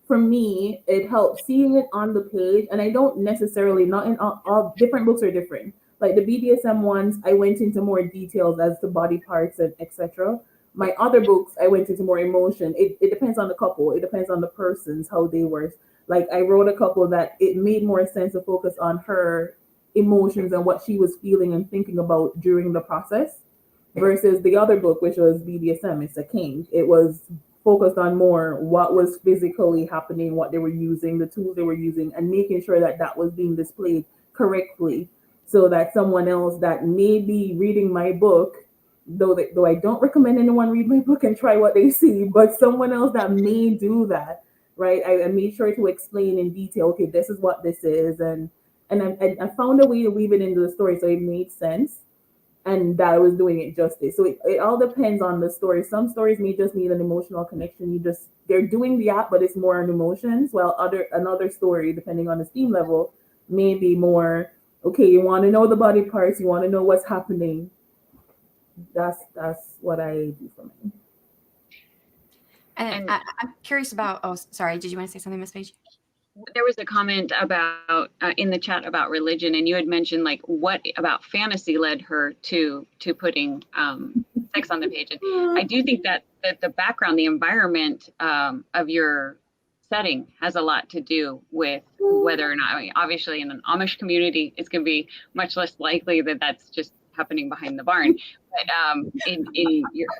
for me, it helps seeing it on the page. And I don't necessarily, not in all different books are different. Like the BDSM ones, I went into more details as to body parts and etc. My other books, I went into more emotion. It depends on the couple. It depends on the persons, how they were. Like I wrote a couple that it made more sense to focus on her emotions and what she was feeling and thinking about during the process versus the other book, which was BDSM. It's a king. It was focused on more what was physically happening, what they were using, the tools they were using, and making sure that that was being displayed correctly, so that someone else that may be reading my book, though I don't recommend anyone read my book and try what they see, but someone else that may do that, right? I made sure to explain in detail. Okay, this is what this is, and I found a way to weave it into the story so it made sense and that I was doing it justice. So it all depends on the story. Some stories may just need an emotional connection. They're doing the act, but it's more on emotions. While another story, depending on the theme level, may be more okay. You want to know the body parts. You want to know what's happening. That's what I do for me. And I'm curious about. Oh, sorry. Did you want to say something, Miss Paige? There was a comment about in the chat about religion, and you had mentioned like what about fantasy led her to putting sex on the page. And I do think that the background, the environment of your setting has a lot to do with whether or not. I mean, obviously, in an Amish community, it's going to be much less likely that that's just happening behind the barn. But in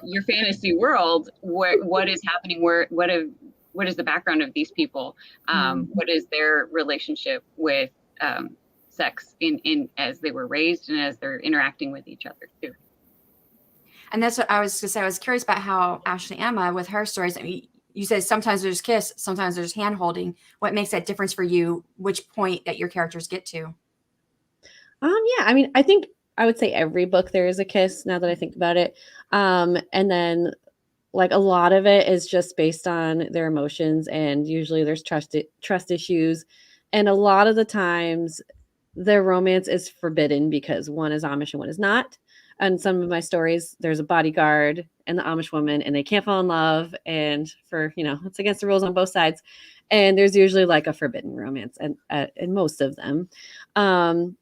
your fantasy world, what is happening? What is the background of these people? What is their relationship with sex in as they were raised and as they're interacting with each other too? And that's what I was going to say. I was curious about how Ashley Emma, with her stories, I mean, you said sometimes there's kiss, sometimes there's hand holding. What makes that difference for you? Which point that your characters get to? Yeah, I mean, I think I would say every book there is a kiss now that I think about it. And then like a lot of it is just based on their emotions, and usually there's trust issues. And a lot of the times their romance is forbidden because one is Amish and one is not. And some of my stories, there's a bodyguard and the Amish woman, and they can't fall in love. And it's against the rules on both sides. And there's usually like a forbidden romance, and in most of them,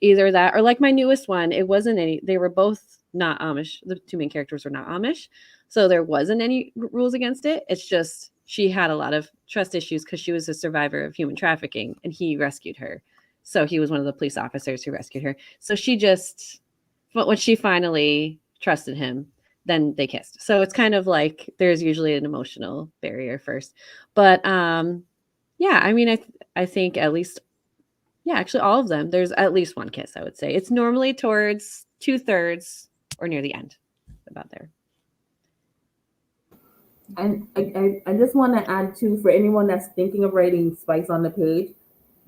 either that or like my newest one, it wasn't any. They were both not Amish. The two main characters were not Amish, so there wasn't any rules against it. It's just she had a lot of trust issues because she was a survivor of human trafficking, and he rescued her. So he was one of the police officers who rescued her. So but when she finally trusted him, then they kissed. So it's kind of like there's usually an emotional barrier first. But yeah, I mean, I think at least, yeah, actually all of them, there's at least one kiss, I would say. It's normally towards 2/3 or near the end, about there. And I just want to add too, for anyone that's thinking of writing spice on the page,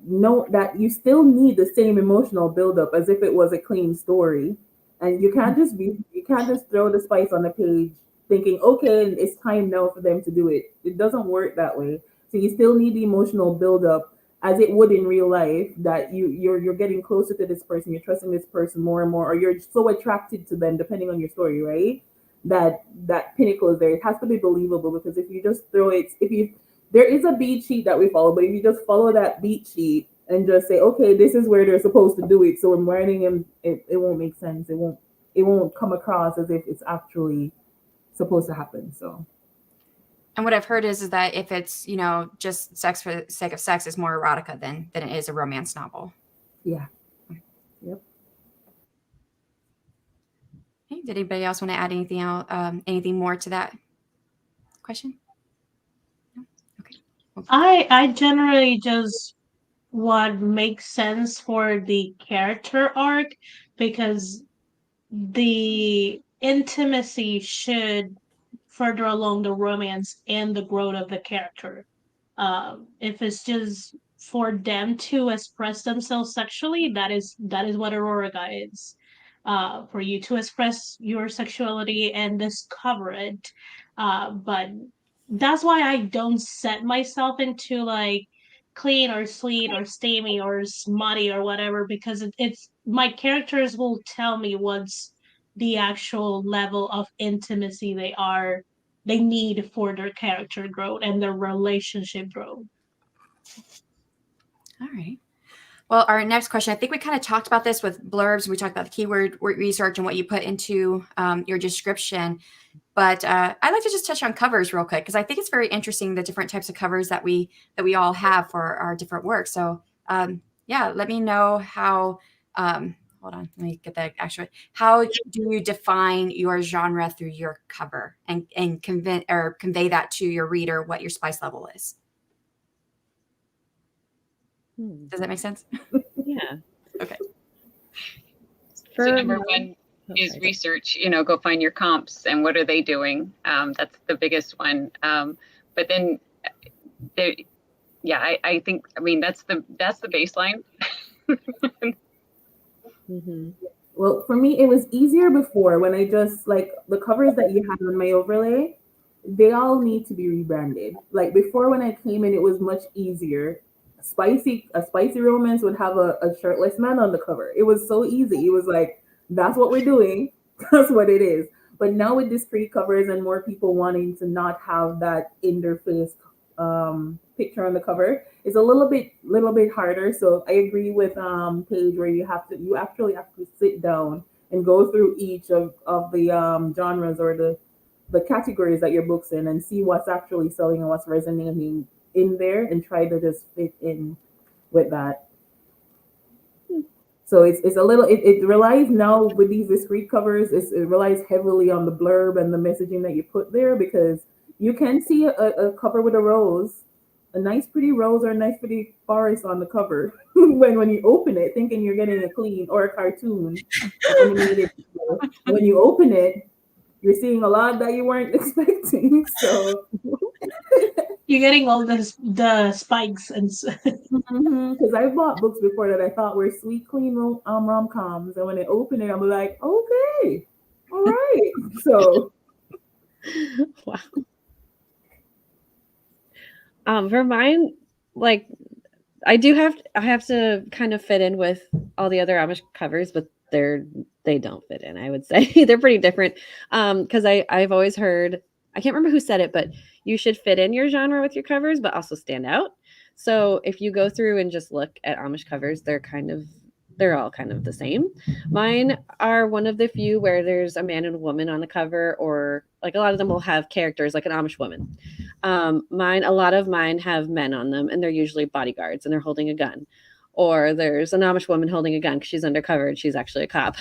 note that you still need the same emotional buildup as if it was a clean story. And you can't just throw the spice on the page thinking, okay, it's time now for them to do it. It doesn't work that way. So you still need the emotional buildup as it would in real life, that you're getting closer to this person, you're trusting this person more and more, or you're so attracted to them, depending on your story, right? That pinnacle is there. It has to be believable, because if you just throw it, there is a beat sheet that we follow, but if you just follow that beat sheet and just say, okay, this is where they're supposed to do it, so I'm writing them, it won't make sense. It won't come across as if it's actually supposed to happen. So, and what I've heard is that if it's just sex for the sake of sex, is more erotica than it is a romance novel. Yeah. Yep. Okay, did anybody else want to add anything else, anything more to that question? No? Okay. I generally just what makes sense for the character arc, because the intimacy should further along the romance and the growth of the character. If it's just for them to express themselves sexually, that is what erotica is. For you to express your sexuality and discover it. But that's why I don't set myself into like clean or sweet or steamy or smutty or whatever, because it's my characters will tell me what's the actual level of intimacy they need for their character growth and their relationship growth. All right. Well, our next question, I think we kind of talked about this with blurbs. We talked about the keyword research and what you put into your description. But I'd like to just touch on covers real quick because I think it's very interesting, the different types of covers that we all have for our different works. So yeah, let me know how, hold on, let me get that actually. How do you define your genre through your cover and convey that to your reader what your spice level is? Does that make sense? Yeah. Okay. So number one is research, go find your comps and what are they doing? That's the biggest one. But then I think, that's the baseline. Mm-hmm. Well, for me, it was easier before when I just like the covers that you had on my overlay, they all need to be rebranded. Like before when I came in, it was much easier. A spicy romance would have a shirtless man on the cover. It was so easy. It was like, that's what we're doing. That's what it is. But now with discrete covers and more people wanting to not have that in their face picture on the cover, it's a little bit harder. So I agree with Paige where you actually have to sit down and go through each of the genres or the categories that your book's in and see what's actually selling and what's resonating in there and try to just fit in with that. So it's a little it relies now with these discrete covers, it relies heavily on the blurb and the messaging that you put there because you can see a cover with a rose, a nice pretty rose or a nice pretty forest on the cover when you open it thinking you're getting a clean or a cartoon animated. When you open it, you're seeing a lot that you weren't expecting. So you're getting all the spikes and because I bought books before that I thought were sweet, clean rom-coms, and when I open it, I'm like, okay, all right. So Wow. For mine, like I have to kind of fit in with all the other Amish covers, but they don't fit in. I would say they're pretty different. Because I've always heard, I can't remember who said it, but you should fit in your genre with your covers, but also stand out. So if you go through and just look at Amish covers, they're all kind of the same. Mine are one of the few where there's a man and a woman on the cover, or like a lot of them will have characters like an Amish woman. A lot of mine have men on them, and they're usually bodyguards, and they're holding a gun. Or there's an Amish woman holding a gun because she's undercover and she's actually a cop.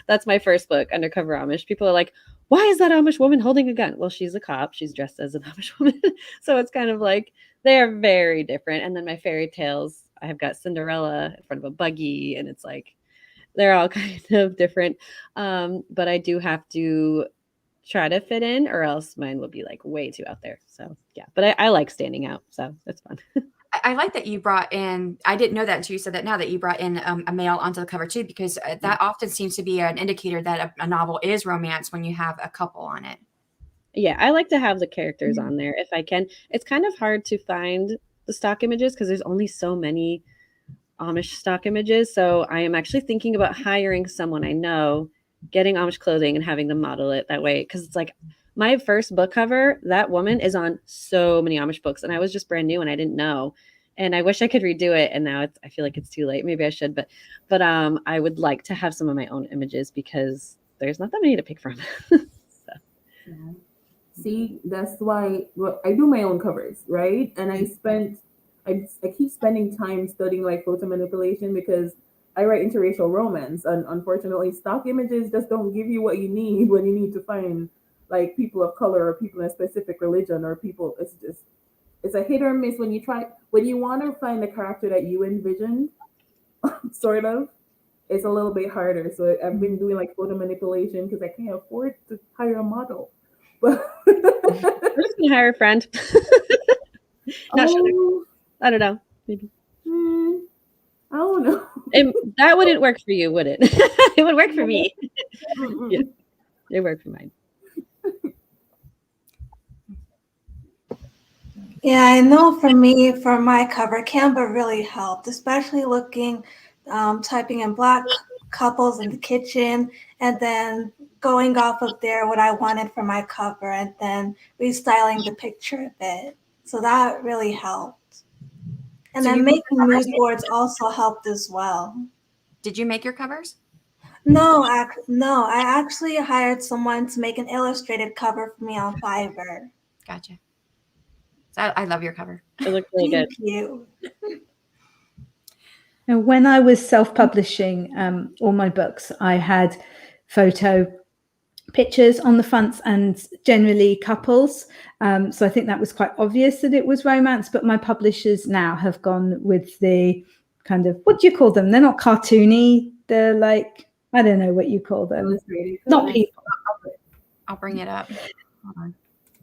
That's my first book, Undercover Amish. People are like, why is that Amish woman holding a gun? Well, she's a cop. She's dressed as an Amish woman. So it's kind of like they're very different. And then my fairy tales, I have got Cinderella in front of a buggy, and it's like they're all kind of different. But I do have to try to fit in, or else mine will be like way too out there. So yeah, but I like standing out, so it's fun. I like that you brought in, I didn't know that until you said that now, that you brought in a male onto the cover too, because that often seems to be an indicator that a novel is romance when you have a couple on it. Yeah, I like to have the characters on there if I can. It's kind of hard to find the stock images because there's only so many Amish stock images. So I am actually thinking about hiring someone I know, getting Amish clothing and having them model it that way. Because it's like my first book cover, that woman is on so many Amish books, and I was just brand new and I didn't know. And I wish I could redo it, and now I feel like it's too late. Maybe I should, but I would like to have some of my own images because there's not that many to pick from. So. Yeah. See, that's why I do my own covers, right? And I keep spending time studying like photo manipulation because I write interracial romance, and unfortunately, stock images just don't give you what you need when you need to find like people of color or people in a specific religion or people. It's a hit or miss when you want to find the character that you envisioned, sort of. It's a little bit harder. So I've been doing like photo manipulation because I can't afford to hire a model. But I'm just gonna hire a friend. Not sure. I don't know. Maybe. I don't know. That wouldn't work for you, would it? It would work for me. Yeah, it worked for mine. Yeah, I know for me, for my cover, Canva really helped, especially typing in Black couples in the kitchen, and then going off of there what I wanted for my cover, and then restyling the picture a bit. So that really helped. And So then you make making covers? mood boards also helped as well. Did you make your covers? No, I actually hired someone to make an illustrated cover for me on Fiverr. Gotcha. So I love your cover. It looks really good. Thank you. And when I was self-publishing all my books, I had photo pictures on the fronts and generally couples. So I think that was quite obvious that it was romance, but my publishers now have gone with the kind of, what do you call them? They're not cartoony. They're like, I don't know what you call them. Illustrated Not covers. people. I'll bring it up. Hold on.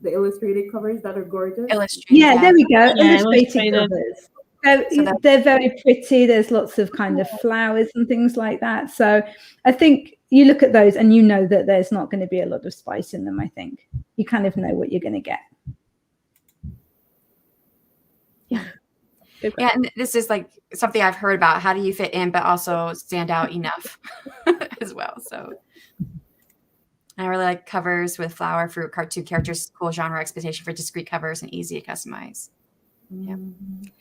The illustrated covers that are gorgeous. Illustrated. Yeah, there we go. Yeah, Illustrated illustrated. covers. So So they're very pretty. There's lots of kind of flowers and things like that. So I think you look at those and you know that there's not going to be a lot of spice in them. I think you kind of know what you're going to get. Yeah, and this is like something I've heard about. How do you fit in, but also stand out enough as well? So I really like covers with flower, fruit, cartoon characters, cool genre expectation for discrete covers and easy to customize. Yep. All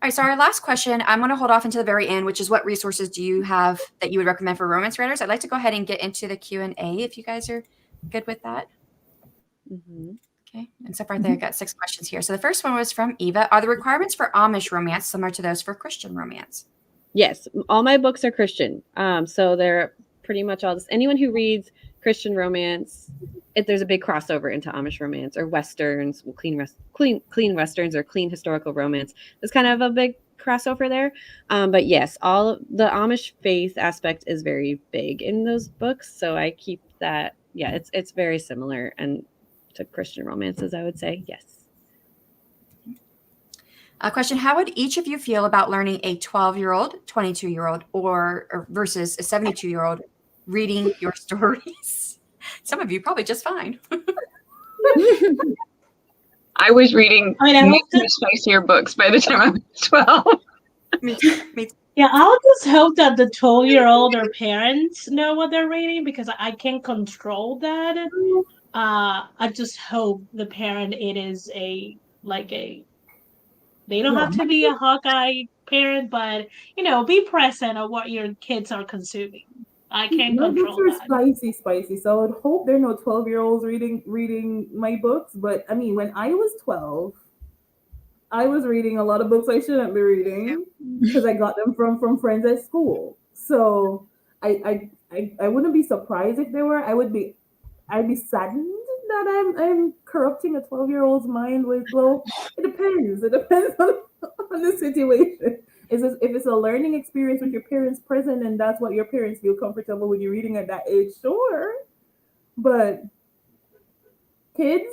right, so our last question, I'm going to hold off until the very end, which is what resources do you have that you would recommend for romance writers? I'd like to go ahead and get into the Q&A if you guys are good with that. Okay, and so far I've got 6 questions here. So the first one was from Eva. Are the requirements for Amish romance similar to those for Christian romance? Yes, all my books are Christian. So they're pretty much all this. Anyone who reads Christian romance, if there's a big crossover into Amish romance or Westerns, clean Westerns or clean historical romance. There's kind of a big crossover there. But yes, all the Amish faith aspect is very big in those books. So I keep that. Yeah, it's very similar and to Christian romances, I would say. Yes. A question, how would each of you feel about learning a 12-year-old, 22-year-old, or versus a 72-year-old reading your stories? Some of you probably just fine. I was reading I spicier books by the time I was 12. Me too. Yeah, I'll just hope that the 12-year-old or parents know what they're reading because I can't control that. I just hope the parent it is they don't have to be a Hawkeye parent, but be present of what your kids are consuming. I can't My control books are that. spicy. So I would hope there are no 12-year-olds reading my books. But I mean, when I was 12, I was reading a lot of books I shouldn't be reading because I got them from friends at school. So I wouldn't be surprised if they were. I'd be saddened that I'm corrupting a 12-year-old's mind with, well, it depends. It depends on the situation. If it's a learning experience with your parents present and that's what your parents feel comfortable with you reading at that age, sure. But kids,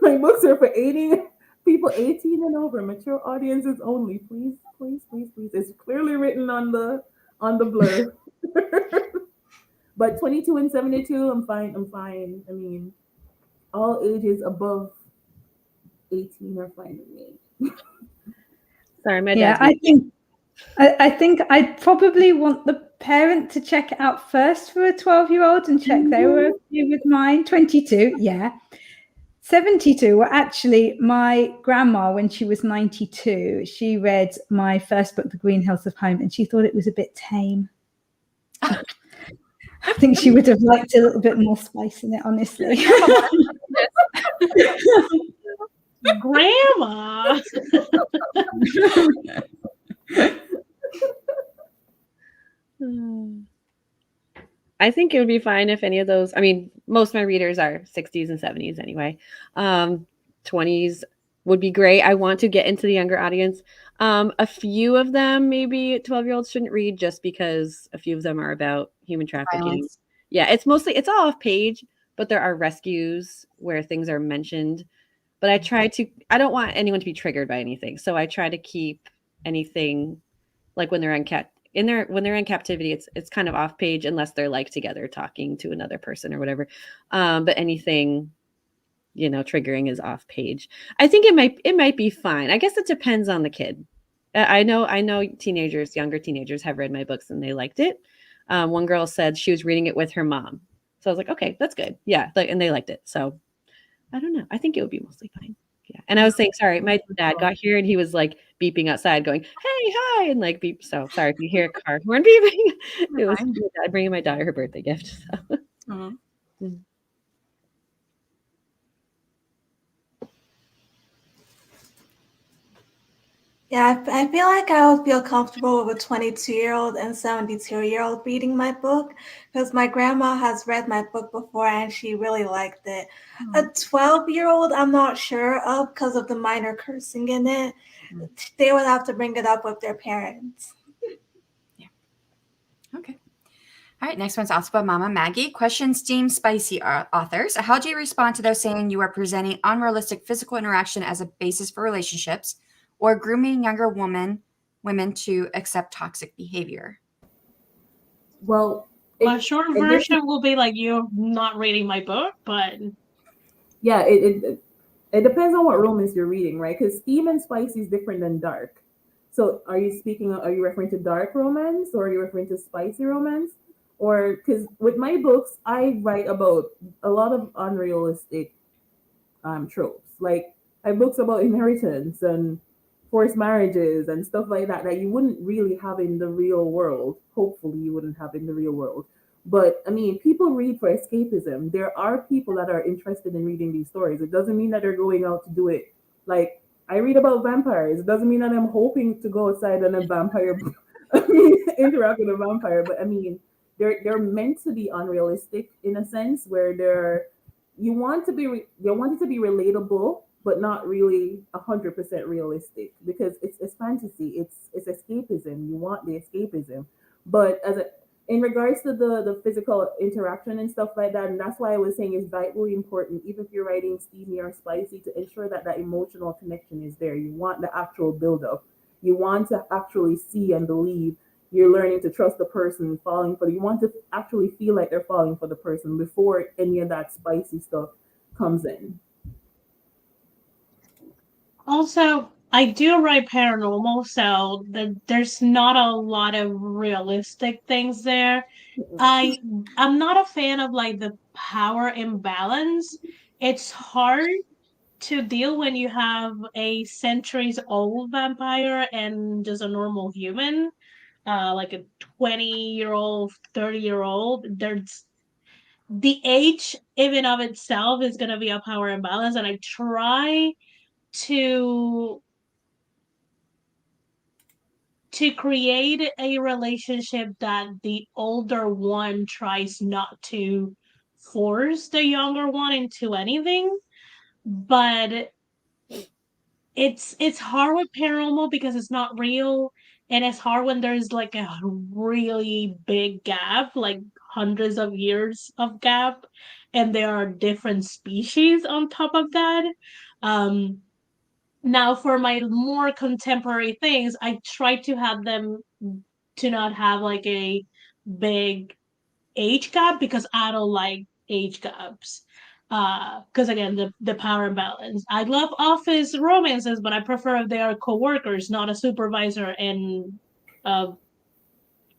my books are for people 18 and over, mature audiences only. Please. It's clearly written on the blur. But 22 and 72, I'm fine. I mean, all ages above 18 are fine with me. Sorry, my Yeah, dad's I think I'd probably want the parent to check it out first for a 12-year-old and check they were okay with mine. 22, yeah. 72, well, actually, my grandma, when she was 92, she read my first book, The Green Hills of Home, and she thought it was a bit tame. I think she would have liked a little bit more spice in it, honestly. Grandma. I think it would be fine if any of those, I mean, most of my readers are 60s and 70s anyway. 20s would be great. I want to get into the younger audience. A few of them, maybe 12-year-olds shouldn't read just because a few of them are about human trafficking. Violence. Yeah, it's all off page, but there are rescues where things are mentioned. But I don't want anyone to be triggered by anything. So I try to keep anything like when they're when they're in captivity, it's kind of off page unless they're like together talking to another person or whatever. But anything, triggering is off page. I think it might be fine. I guess it depends on the kid. I know younger teenagers have read my books and they liked it. One girl said she was reading it with her mom. So I was like, okay, that's good. Yeah. And they liked it. So I don't know. I think it would be mostly fine. Yeah. And I was saying, sorry, my dad got here and he was like beeping outside going, hey, hi, and like beep. So sorry if you hear a car horn beeping. It was my dad bringing my daughter her birthday gift. So. Mhm. Yeah, I feel like I would feel comfortable with a 22-year-old and 72-year-old reading my book because my grandma has read my book before and she really liked it. A 12-year-old, I'm not sure of because of the minor cursing in it. They would have to bring it up with their parents. Okay. All right, next one's also by Mama Maggie. Question: Steam Spicy authors. How do you respond to those saying you are presenting unrealistic physical interaction as a basis for relationships or grooming younger women to accept toxic behavior? Well, My short version will be like you're not reading my book, but yeah, it depends on what romance you're reading, right? Because steam and spicy is different than dark. So are you referring to dark romance or are you referring to spicy romance? Or because with my books, I write about a lot of unrealistic tropes. Like I have books about inheritance and forced marriages and stuff like that that you wouldn't really have in the real world. Hopefully, you wouldn't have in the real world. But I mean, people read for escapism. There are people that are interested in reading these stories. It doesn't mean that they're going out to do it. Like I read about vampires. It doesn't mean that I'm hoping to go outside and a vampire, I mean, interact with a vampire. But I mean, they're meant to be unrealistic in a sense where they're you want to be you want it to be relatable but not really 100% realistic because it's fantasy, it's escapism. You want the escapism, but in regards to the physical interaction and stuff like that, and that's why I was saying it's vitally important, even if you're writing steamy or spicy, to ensure that that emotional connection is there. You want the actual build up, you want to actually see and believe you're learning to trust the person falling for you want to actually feel like they're falling for the person before any of that spicy stuff comes in. also I do write paranormal, so there's not a lot of realistic things there. I'm not a fan of like the power imbalance. It's hard to deal when you have a centuries old vampire and just a normal human, like a 20-year-old, 30-year-old. There's the age even of itself is going to be a power imbalance, and I try to create a relationship that the older one tries not to force the younger one into anything. But it's hard with paranormal because it's not real, and it's hard when there's like a really big gap, like hundreds of years of gap, and there are different species on top of that. um Now for my more contemporary things, I try to have them to not have like a big age gap because I don't like age gaps. Because again, the power imbalance. I love office romances, but I prefer if they are coworkers, not a supervisor and uh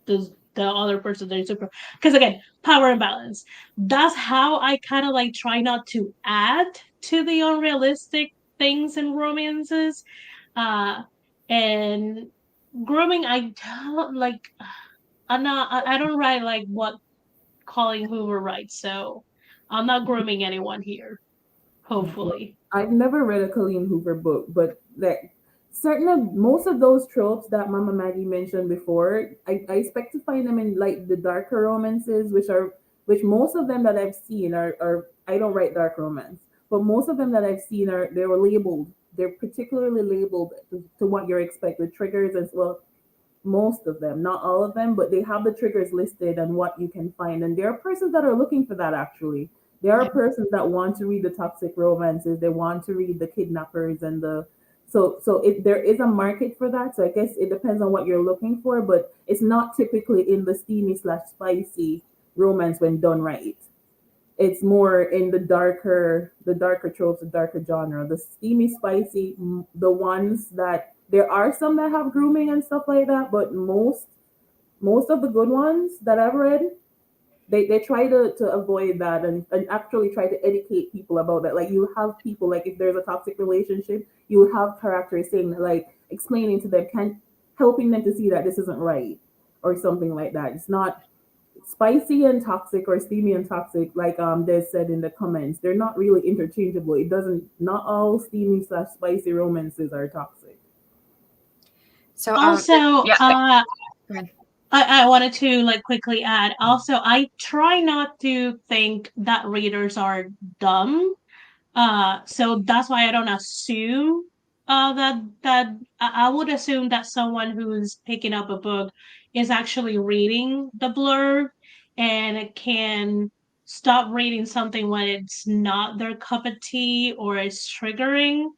the other person they're super. Because again, power imbalance. That's how I kind of like try not to add to the unrealistic things in romances. Uh, and grooming, I don't like. I'm not. I don't write like what Colleen Hoover writes, so I'm not grooming anyone here. Hopefully. I've never read a Colleen Hoover book, but like certain of most of those tropes that Mama Maggie mentioned before, I expect to find them in like the darker romances, which most of them that I've seen are I don't write dark romance, but most of them that I've seen are they were labeled. They're particularly labeled to what you're expected triggers as well. Most of them, not all of them, but they have the triggers listed and what you can find. And there are persons that are looking for that actually. There are persons that want to read the toxic romances, they want to read the kidnappers and the there is a market for that. So I guess it depends on what you're looking for, but it's not typically in the steamy slash spicy romance when done right. It's more in the darker tropes, the darker genre, the steamy spicy, the ones that there are some that have grooming and stuff like that, but most of the good ones that I've read they try to avoid that and actually try to educate people about that. Like you have people, like if there's a toxic relationship, you have characters saying, like explaining to them, can helping them to see that this isn't right or something like that. It's not spicy and toxic or steamy and toxic, like they said in the comments. They're not really interchangeable. It doesn't, not all steamy slash spicy romances are toxic. So Also, Yeah. go ahead. I wanted to like quickly add. Also, I try not to think that readers are dumb. So that's why I don't assume that I would assume that someone who's picking up a book is actually reading the blurb and can stop reading something when it's not their cup of tea or it's triggering.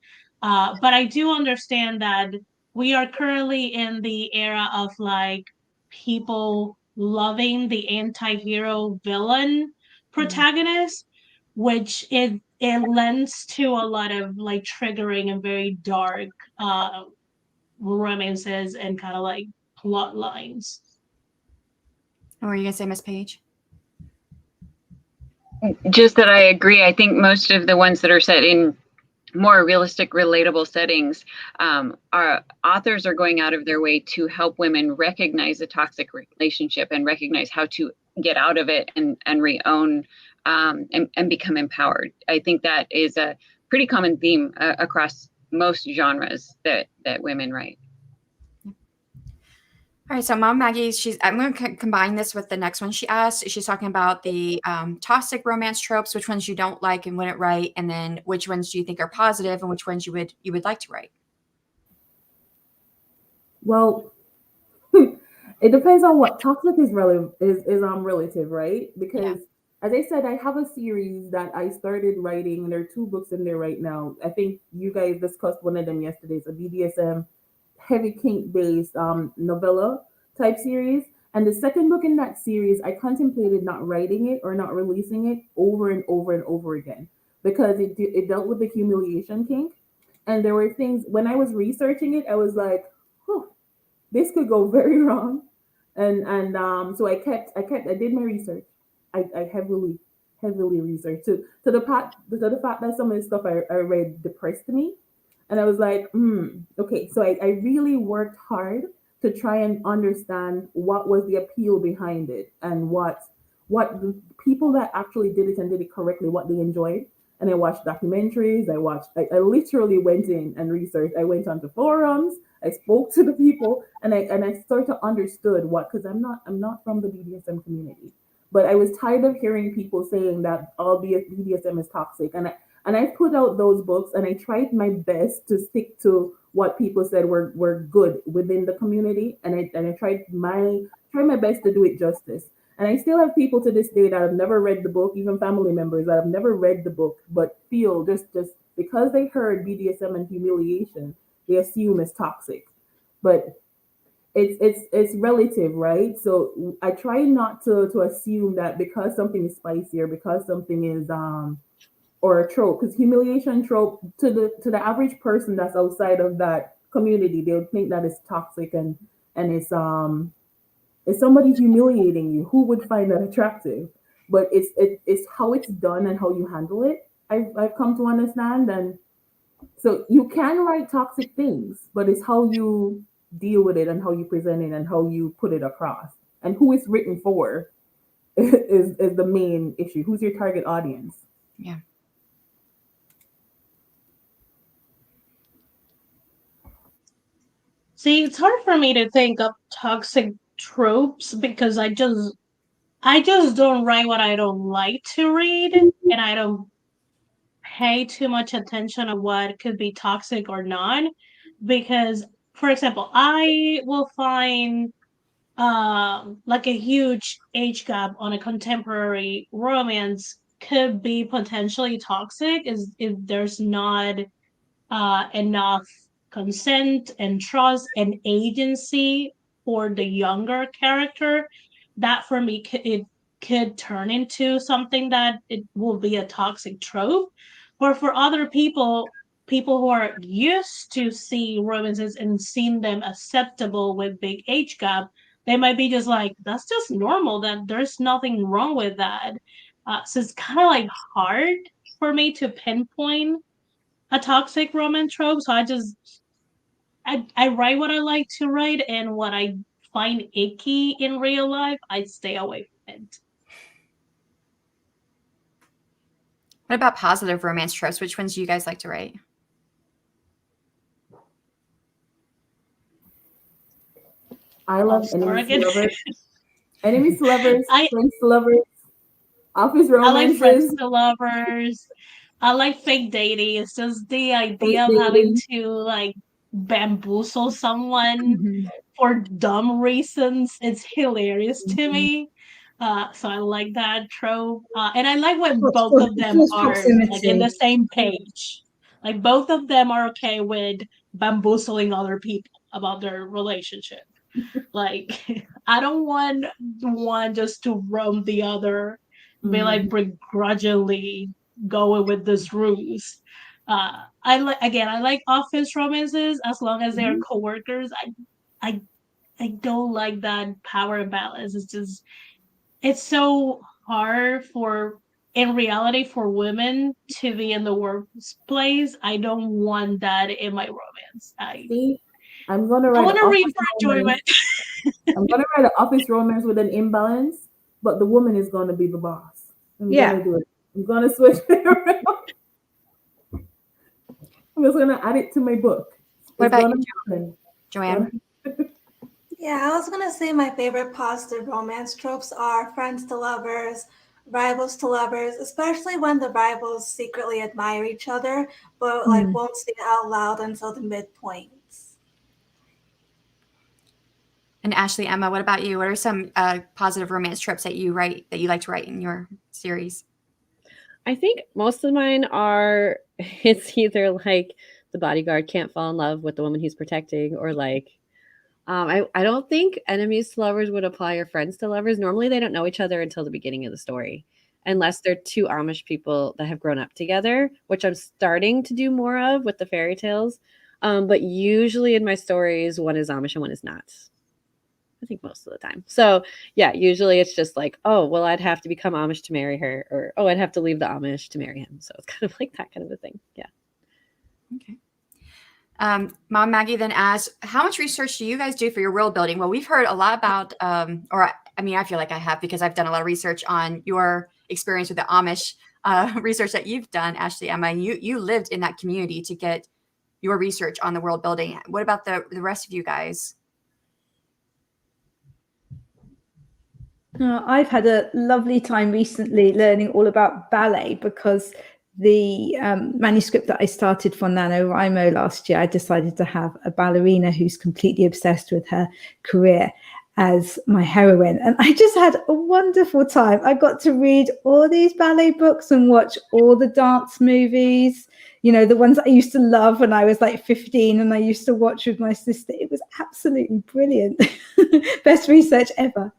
But I do understand that we are currently in the era of like people loving the anti-hero villain protagonist, which it lends to a lot of like triggering and very dark romances and kind of like plot lines. What were you gonna say, Miss Page? Just that I agree. I think most of the ones that are set in more realistic, relatable settings, our authors are going out of their way to help women recognize a toxic relationship and recognize how to get out of it and re-own and become empowered. I think that is a pretty common theme across most genres that women write. All right, so Mom Maggie, I'm going to combine this with the next one she asked. She's talking about the toxic romance tropes, which ones you don't like and wouldn't write, and then which ones do you think are positive and which ones you would like to write. Well, it depends on what toxic is relative, right? Because as I said, I have a series that I started writing. There are 2 books in there right now. I think you guys discussed one of them yesterday. It's a BDSM heavy kink based novella type series. And the second book in that series, I contemplated not writing it or not releasing it over and over and over again because it dealt with the humiliation kink. And there were things when I was researching it, I was like, oh, this could go very wrong. And so I did my research. I heavily researched to the fact that some of the stuff I read depressed me. And I was like, okay. So I really worked hard to try and understand what was the appeal behind it and what the people that actually did it and did it correctly, what they enjoyed. And I watched documentaries. I literally went in and researched. I went onto forums. I spoke to the people and I sort of understood what, because I'm not from the BDSM community, but I was tired of hearing people saying that all BDSM is toxic. And I put out those books and I tried my best to stick to what people said were good within the community. And I tried my best to do it justice. And I still have people to this day that have never read the book, even family members that have never read the book, but feel just because they heard BDSM and humiliation, they assume it's toxic. But it's relative, right? So I try not to assume that because something is spicy or because something is or a trope, because humiliation trope to the average person that's outside of that community, they'll think that it's toxic and it's if somebody's humiliating you, who would find that attractive? But it's how it's done and how you handle it. I've come to understand, and so you can write toxic things, but it's how you deal with it and how you present it and how you put it across, and who it's written for is the main issue. Who's your target audience? Yeah. See, it's hard for me to think of toxic tropes because I just don't write what I don't like to read, and I don't pay too much attention to what could be toxic or not. Because, for example, I will find like a huge age gap on a contemporary romance could be potentially toxic is if there's not enough consent and trust and agency for the younger character. That for me it could turn into something that it will be a toxic trope. Or for other people who are used to see romances and seeing them acceptable with big age gap, they might be just like, that's just normal, that there's nothing wrong with that. So it's kind of like hard for me to pinpoint a toxic romance trope. So I write what I like to write, and what I find icky in real life, I stay away from it. What about positive romance tropes? Which ones do you guys like to write? I love enemies to lovers, enemies to lovers, friends to lovers, office romances. I like friends to lovers. I like fake dating. It's just the idea of having to like bamboozle someone for dumb reasons. It's hilarious to me. So I like that trope. And I like when both of them are like in the same page. Like both of them are okay with bamboozling other people about their relationship. Like I don't want one just to roam the other, be like begrudgingly going with this ruse. I like office romances as long as they're coworkers. I don't like that power imbalance. It's so hard for in reality for women to be in the workplace. I don't want that in my romance. I'm gonna write. I want to read for enjoyment. I'm gonna write an office romance with an imbalance, but the woman is gonna be the boss. I'm gonna do it. I'm gonna switch it around. I'm just gonna add it to my book. What about you, Joanne? Yeah, I was gonna say my favorite positive romance tropes are friends to lovers, rivals to lovers, especially when the rivals secretly admire each other, but like won't say it out loud until the midpoints. And Ashley, Emma, what about you? What are some positive romance tropes that you like to write in your series? I think most of mine are, it's either like the bodyguard can't fall in love with the woman he's protecting, or like, I don't think enemies to lovers would apply, or friends to lovers. Normally they don't know each other until the beginning of the story, unless they're two Amish people that have grown up together, which I'm starting to do more of with the fairy tales. But usually in my stories, one is Amish and one is not. I think most of the time. So yeah, usually it's just like, oh, well, I'd have to become Amish to marry her, or, oh, I'd have to leave the Amish to marry him. So it's kind of like that kind of a thing. Yeah. Okay. Mom Maggie then asks, how much research do you guys do for your world building? Well, we've heard a lot about, I feel like I have, because I've done a lot of research on your experience with the Amish research that you've done, Ashley, Emma. You lived in that community to get your research on the world building. What about the rest of you guys? I've had a lovely time recently learning all about ballet, because the manuscript that I started for NaNoWriMo last year, I decided to have a ballerina who's completely obsessed with her career as my heroine. And I just had a wonderful time. I got to read all these ballet books and watch all the dance movies, you know, the ones that I used to love when I was like 15 and I used to watch with my sister. It was absolutely brilliant. Best research ever.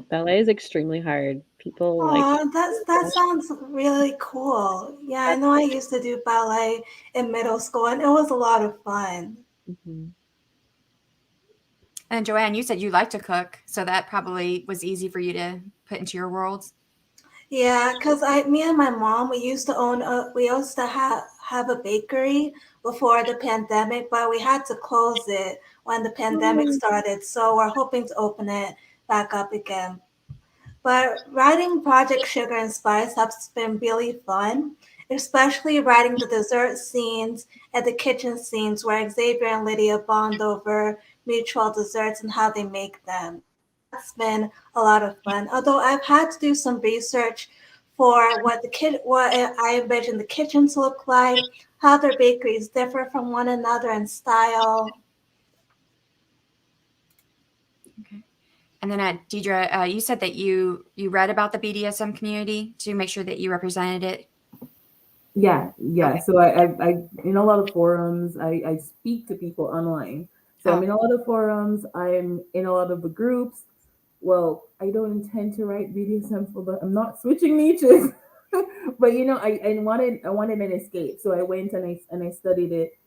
Ballet is extremely hard. People that sounds really cool. Yeah, I know I used to do ballet in middle school, and it was a lot of fun. And Joanne, you said you like to cook, so that probably was easy for you to put into your world. Yeah, because me and my mom, we used to have a bakery before the pandemic, but we had to close it when the pandemic started. So we're hoping to open it back up again. But writing Project Sugar and Spice has been really fun, especially writing the dessert scenes and the kitchen scenes where Xavier and Lydia bond over mutual desserts and how they make them. That's been a lot of fun. Although I've had to do some research for what I envision the kitchens look like, how their bakeries differ from one another in style. Okay. And then Deidre, you said that you read about the BDSM community to make sure that you represented it. Yeah. Okay. So I in a lot of forums, I speak to people online. So I'm in a lot of forums. I'm in a lot of the groups. Well, I don't intend to write BDSM, but I'm not switching niches. But I wanted an escape, so I went and I studied it.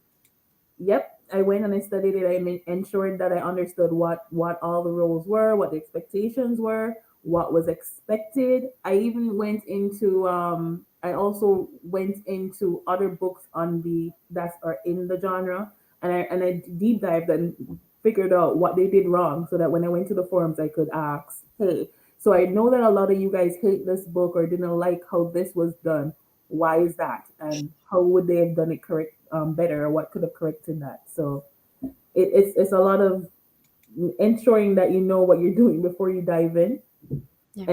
Yep, I went and I studied it. I ensured that I understood what all the roles were, what the expectations were, what was expected. I even went into I also went into other books on the that are in the genre, and I deep dived and figured out what they did wrong, so that when I went to the forums, I could ask, hey. So I know that a lot of you guys hate this book or didn't like how this was done. Why is that? And how would they have done it correct better, or what could have corrected that? So it's a lot of ensuring that you know what you're doing before you dive in. Yeah.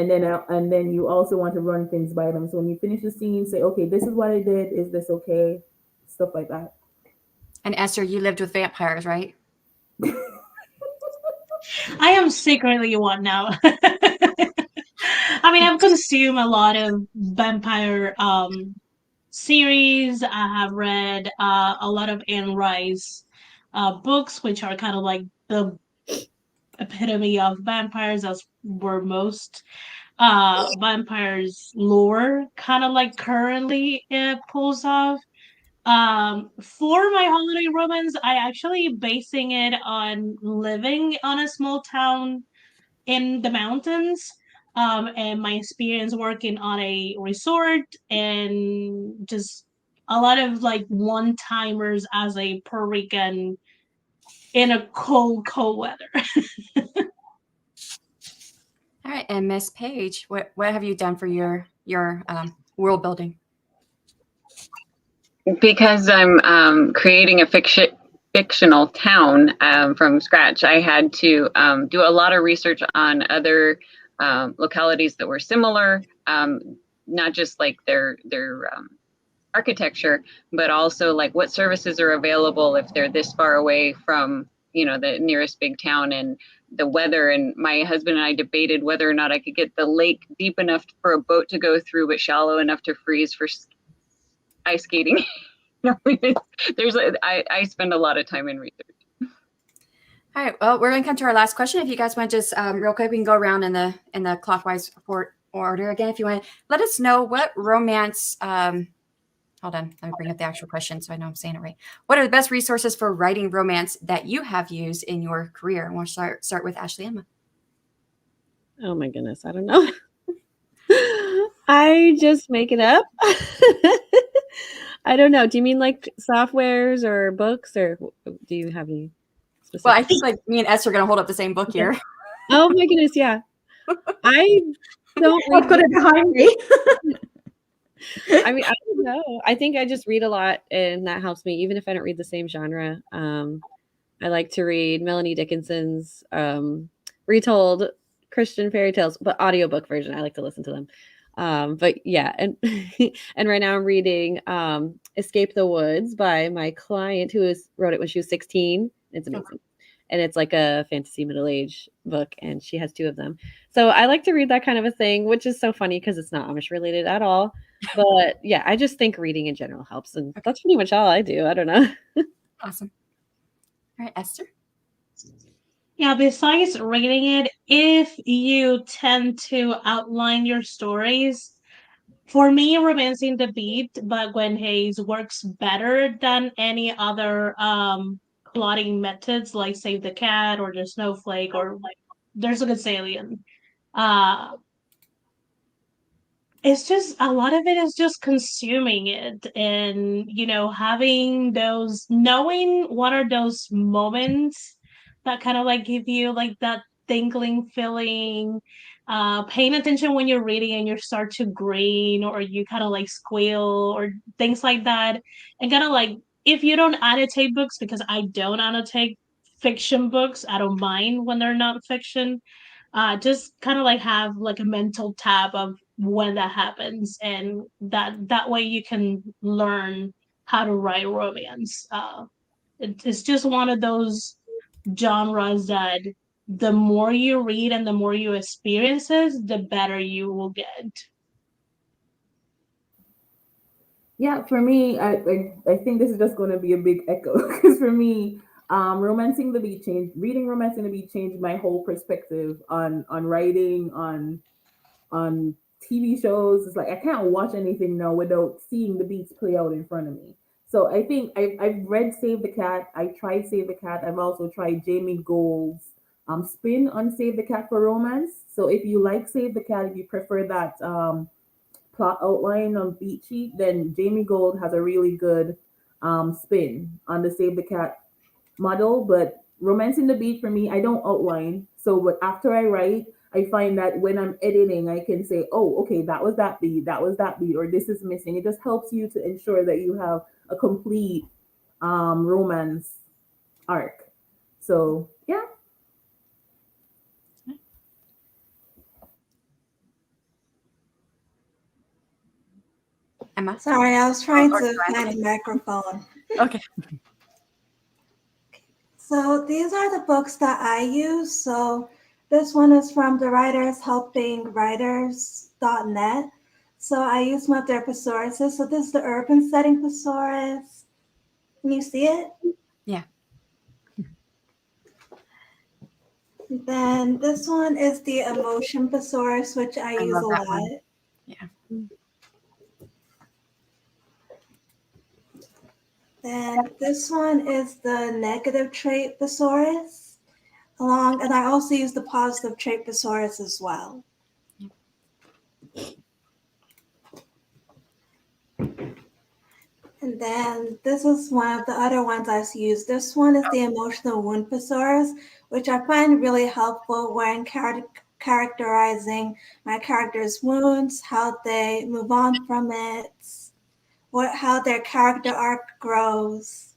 And then you also want to run things by them. So when you finish the scene, say, okay, this is what I did. Is this okay? Stuff like that. And Esther, you lived with vampires, right? I am secretly one now. I mean, I've consumed a lot of vampire series. I have read a lot of Anne Rice books, which are kind of like the epitome of vampires, as were most vampires lore kind of like currently pulls off. For my holiday romance, I actually basing it on living on a small town in the mountains, and my experience working on a resort, and just a lot of like one timers as a Puerto Rican in a cold weather. All right, and Miss Paige, what have you done for your world building? Because I'm creating a fictional town from scratch, I had to do a lot of research on other localities that were similar, not just like their architecture, but also like what services are available if they're this far away from, you know, the nearest big town, and the weather. And my husband and I debated whether or not I could get the lake deep enough for a boat to go through, but shallow enough to freeze for ice skating. I spend a lot of time in research. All right, well, we're going to come to our last question. If you guys want to just real quick, we can go around in the clockwise order again. If you want, let us know what romance. Hold on, let me bring up the actual question so I know I'm saying it right. What are the best resources for writing romance that you have used in your career? And we'll start with Ashley Emma. Oh my goodness, I don't know. I just make it up. I don't know. Do you mean like softwares or books, or do you have any specific? Well, I think like me and Esther are going to hold up the same book here. Oh my goodness, yeah. I don't read. I've got it behind me. I mean, I don't know. I think I just read a lot, and that helps me, even if I don't read the same genre. I like to read Melanie Dickinson's retold Christian fairy tales, but audiobook version. I like to listen to them. But yeah, and and right now I'm reading Escape the Woods by my client who wrote it when she was 16. It's amazing. And it's like a fantasy middle-age book, and she has 2 of them. So I like to read that kind of a thing, which is so funny because it's not Amish related at all. But yeah, I just think reading in general helps, and that's pretty much all I do. I don't know. Awesome. All right, Esther. Yeah, besides reading it, if you tend to outline your stories, for me, Romancing the Beat by Gwen Hayes works better than any other plotting methods like Save the Cat or The Snowflake or like There's a Good Alien. It's just a lot of it is just consuming it, and having those, knowing what are those moments that kind of like give you like that tingling feeling, paying attention when you're reading and you start to grin or you kind of like squeal or things like that. And kind of like, if you don't annotate books, because I don't annotate fiction books, I don't mind when they're not fiction, just kind of like have like a mental tab of when that happens, and that way you can learn how to write romance. It's just one of those genres that the more you read and the more you experience it, the better you will get. Yeah, for me, I think this is just going to be a big echo because for me, reading Romancing the Beat changed my whole perspective on writing, on TV shows. It's like I can't watch anything now without seeing the beats play out in front of me. So I think I've read Save the Cat. I tried Save the Cat. I've also tried Jamie Gold's spin on Save the Cat for romance. So if you like Save the Cat, if you prefer that plot outline on beat sheet, then Jamie Gold has a really good spin on the Save the Cat model. But Romancing the Beat for me, I don't outline. So but after I write, I find that when I'm editing, I can say, oh, okay, that was that beat, that was that beat, or this is missing. It just helps you to ensure that you have a complete romance arc. So yeah. Emma? Sorry, I was trying or to Joanne? find the microphone. Okay. So these are the books that I use. So this one is from the writers helping writers.net. So I use some of their thesauruses. So this is the urban setting thesaurus. Can you see it? Yeah. Then this one is the emotion thesaurus, which I use love a that lot. one. Yeah. Then this one is the negative trait thesaurus. And I also use the positive trait thesaurus as well. And then this is one of the other ones I've used. This one is the emotional wound thesaurus, which I find really helpful when characterizing my character's wounds, how they move on from it, how their character arc grows.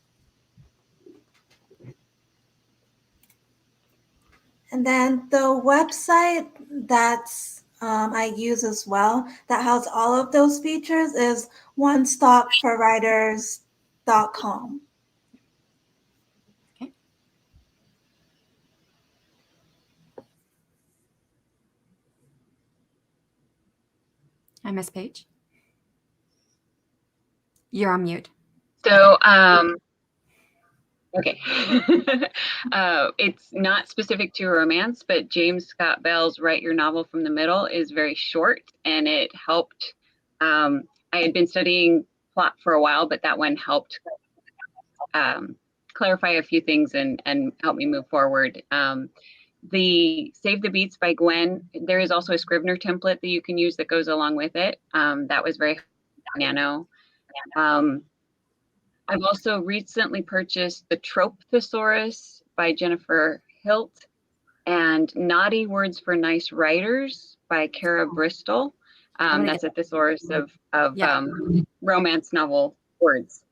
And then the website that's I use as well that has all of those features is onestopforwriters.com. Okay. Hi, Miss Page. You're on mute. So, okay. It's not specific to romance, but James Scott Bell's Write Your Novel from the Middle is very short, and it helped. I had been studying plot for a while, but that one helped clarify a few things and help me move forward. The Save the Beats by Gwen, there is also a Scrivener template that you can use that goes along with it. That was very nano. I've also recently purchased the Trope Thesaurus by Jennifer Hilt and Naughty Words for Nice Writers by Kara Bristol. That's a thesaurus of romance novel words.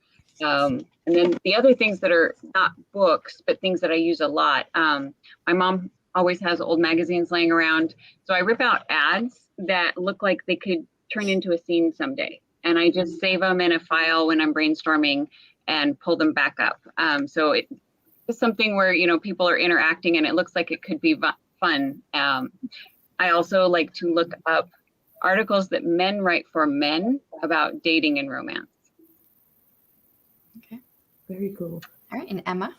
And then the other things that are not books, but things that I use a lot. My mom always has old magazines laying around. So I rip out ads that look like they could turn into a scene someday. And I just save them in a file when I'm brainstorming and pull them back up. So it's something where, people are interacting and it looks like it could be fun. I also like to look up articles that men write for men about dating and romance. Okay. Very cool. All right. And Emma?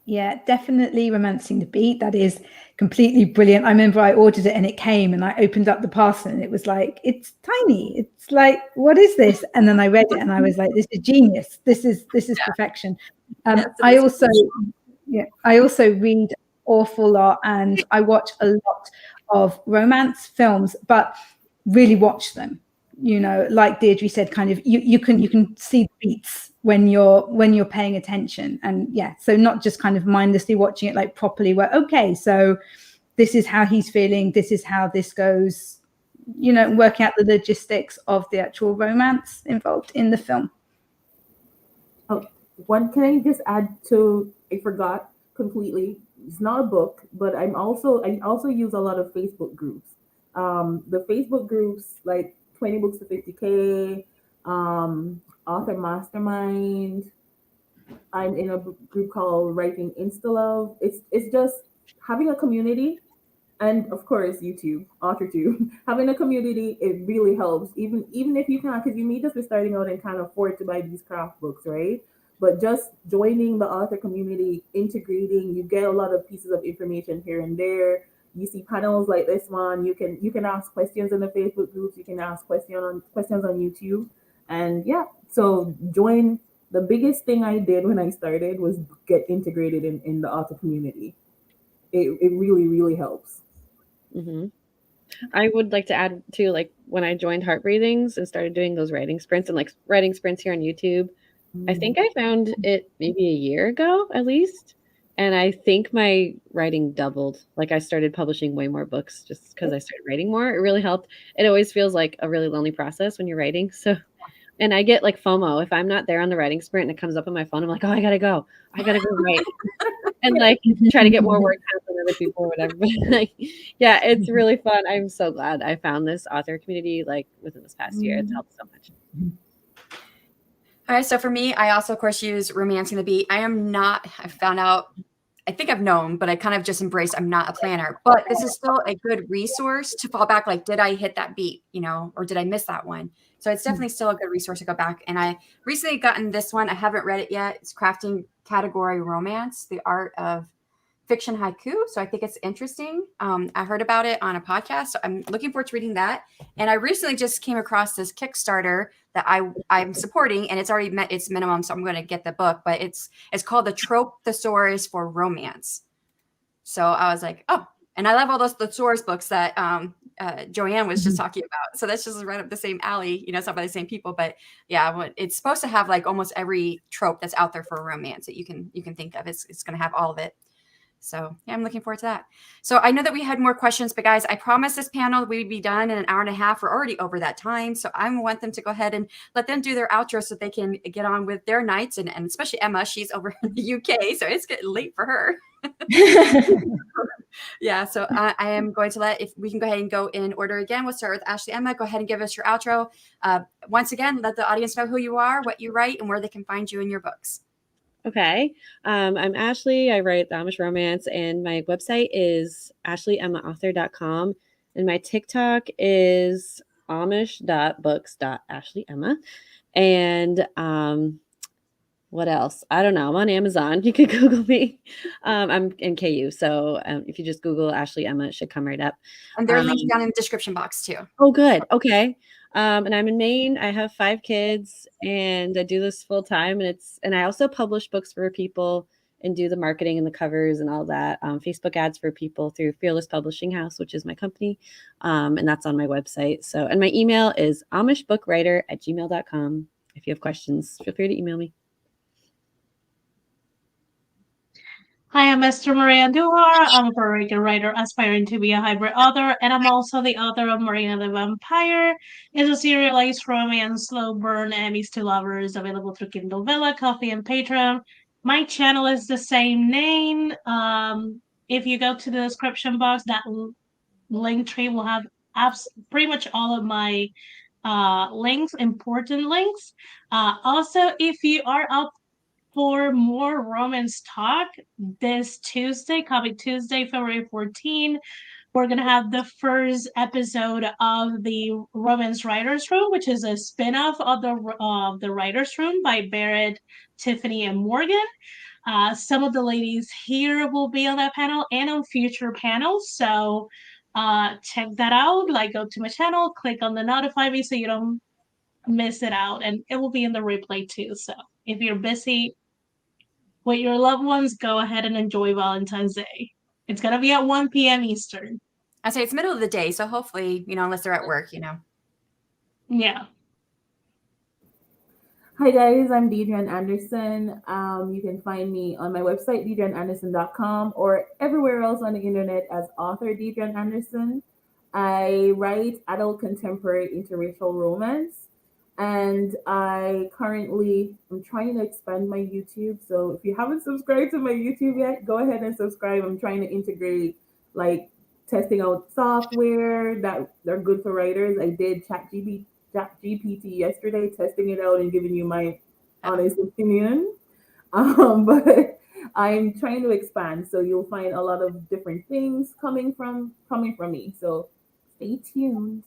Yeah, definitely Romancing the Beat. That is completely brilliant. I remember I ordered it and it came and I opened up the parcel and it was like, it's tiny. It's like, what is this? And then I read it and I was like, this is genius. This is perfection. I also read awful lot and I watch a lot of romance films, but really watch them. Like Deidre said, kind of you can see the beats when you're paying attention, and so not just kind of mindlessly watching it, like properly where, okay, so this is how he's feeling, this is how this goes, working out the logistics of the actual romance involved in the film. Oh, one can I just add to, I forgot completely, it's not a book, but I also use a lot of Facebook groups. The Facebook groups like 20 Books to 50K, Author Mastermind. I'm in a group called Writing Insta Love. It's just having a community, and of course YouTube, authortube. Having a community, it really helps. Even if you can't, because you may just be starting out and can't afford to buy these craft books, right? But just joining the author community, integrating, you get a lot of pieces of information here and there. You see panels like this one. You can ask questions in the Facebook groups. You can ask questions on YouTube, And yeah, so join. The biggest thing I did when I started was get integrated in the author community. It really, really helps. Hmm. I would like to add too, like when I joined Heart Breathings and started doing those writing sprints and like writing sprints here on YouTube, I think I found it maybe a year ago at least. And I think my writing doubled. Like I started publishing way more books just because I started writing more. It really helped. It always feels like a really lonely process when you're writing. So, and I get like FOMO. If I'm not there on the writing sprint and it comes up on my phone, I'm like, oh, I gotta go. I gotta go write. And like try to get more work done than other people or whatever. But like, yeah, it's really fun. I'm so glad I found this author community like within this past year. It's helped so much. All right, so for me, I also, of course, use Romancing the Beat. I found out, I think I've known, but I kind of just embraced I'm not a planner. But this is still a good resource to fall back, like, did I hit that beat, or did I miss that one? So it's definitely still a good resource to go back. And I recently gotten this one. I haven't read it yet. It's Crafting Category Romance, the Art of Fiction Haiku. So I think it's interesting. I heard about it on a podcast. So I'm looking forward to reading that. And I recently just came across this Kickstarter that I'm supporting, and it's already met its minimum. So I'm going to get the book, but it's called the Trope Thesaurus for Romance. So I was like, oh, and I love all those thesaurus books that Joanne was just talking about. So that's just right up the same alley. It's not by the same people, but yeah, it's supposed to have like almost every trope that's out there for romance that you can think of. It's going to have all of it. So yeah, I'm looking forward to that. So I know that we had more questions, but guys, I promised this panel we'd be done in an hour and a half. We're already over that time. So I want them to go ahead and let them do their outro so they can get on with their nights. And especially Emma, she's over in the UK, so it's getting late for her. Yeah, so I am going to if we can go ahead and go in order again. We'll start with Ashley. Emma, go ahead and give us your outro. Once again, let the audience know who you are, what you write, and where they can find you in your books. Okay. I'm Ashley. I write the Amish Romance, and my website is ashleyemmaauthor.com. And my TikTok is amish.books.ashleyemma. And what else? I don't know. I'm on Amazon. You could Google me. I'm in KU. So if you just Google Ashley Emma, it should come right up. And there are links down in the description box too. Oh, good. Okay. And I'm in Maine. I have 5 kids and I do this full time. And I also publish books for people and do the marketing and the covers and all that. Facebook ads for people through Fearless Publishing House, which is my company. And that's on my website. So, and my email is amishbookwriter@gmail.com. If you have questions, feel free to email me. Hi, I'm Esther Marie Andújar. I'm a Puerto Rican writer aspiring to be a hybrid author, and I'm also the author of Marina the Vampire. It's a serialized romance, slow burn, enemies to lovers, available through Kindle Vella, Coffee, and Patreon. My channel is the same name. If you go to the description box, that link tree will have pretty much all of my links, important links. Also, if you are out for more romance talk, this Tuesday, coming Tuesday, February 14, we're going to have the first episode of the Romance Writers Room, which is a spin-off of the Writers Room by Barrett, Tiffany, and Morgan. Some of the ladies here will be on that panel and on future panels. So check that out. Like, go to my channel, click on the notify me so you don't miss it out. And it will be in the replay too. So if you're busy with your loved ones, go ahead and enjoy Valentine's Day. It's going to be at 1 p.m. Eastern. I say it's middle of the day, so hopefully, unless they're at work, Yeah. Hi guys, I'm Deidre-Ann Anderson. You can find me on my website, deidreandanderson.com, or everywhere else on the internet as author Deidre-Ann Anderson. I write adult contemporary interracial romance, and I'm trying to expand my YouTube. So if you haven't subscribed to my YouTube yet, go ahead and subscribe. I'm trying to integrate like testing out software that are good for writers. I did ChatGPT yesterday, testing it out and giving you my honest opinion. But I'm trying to expand, so you'll find a lot of different things coming from me. So stay tuned.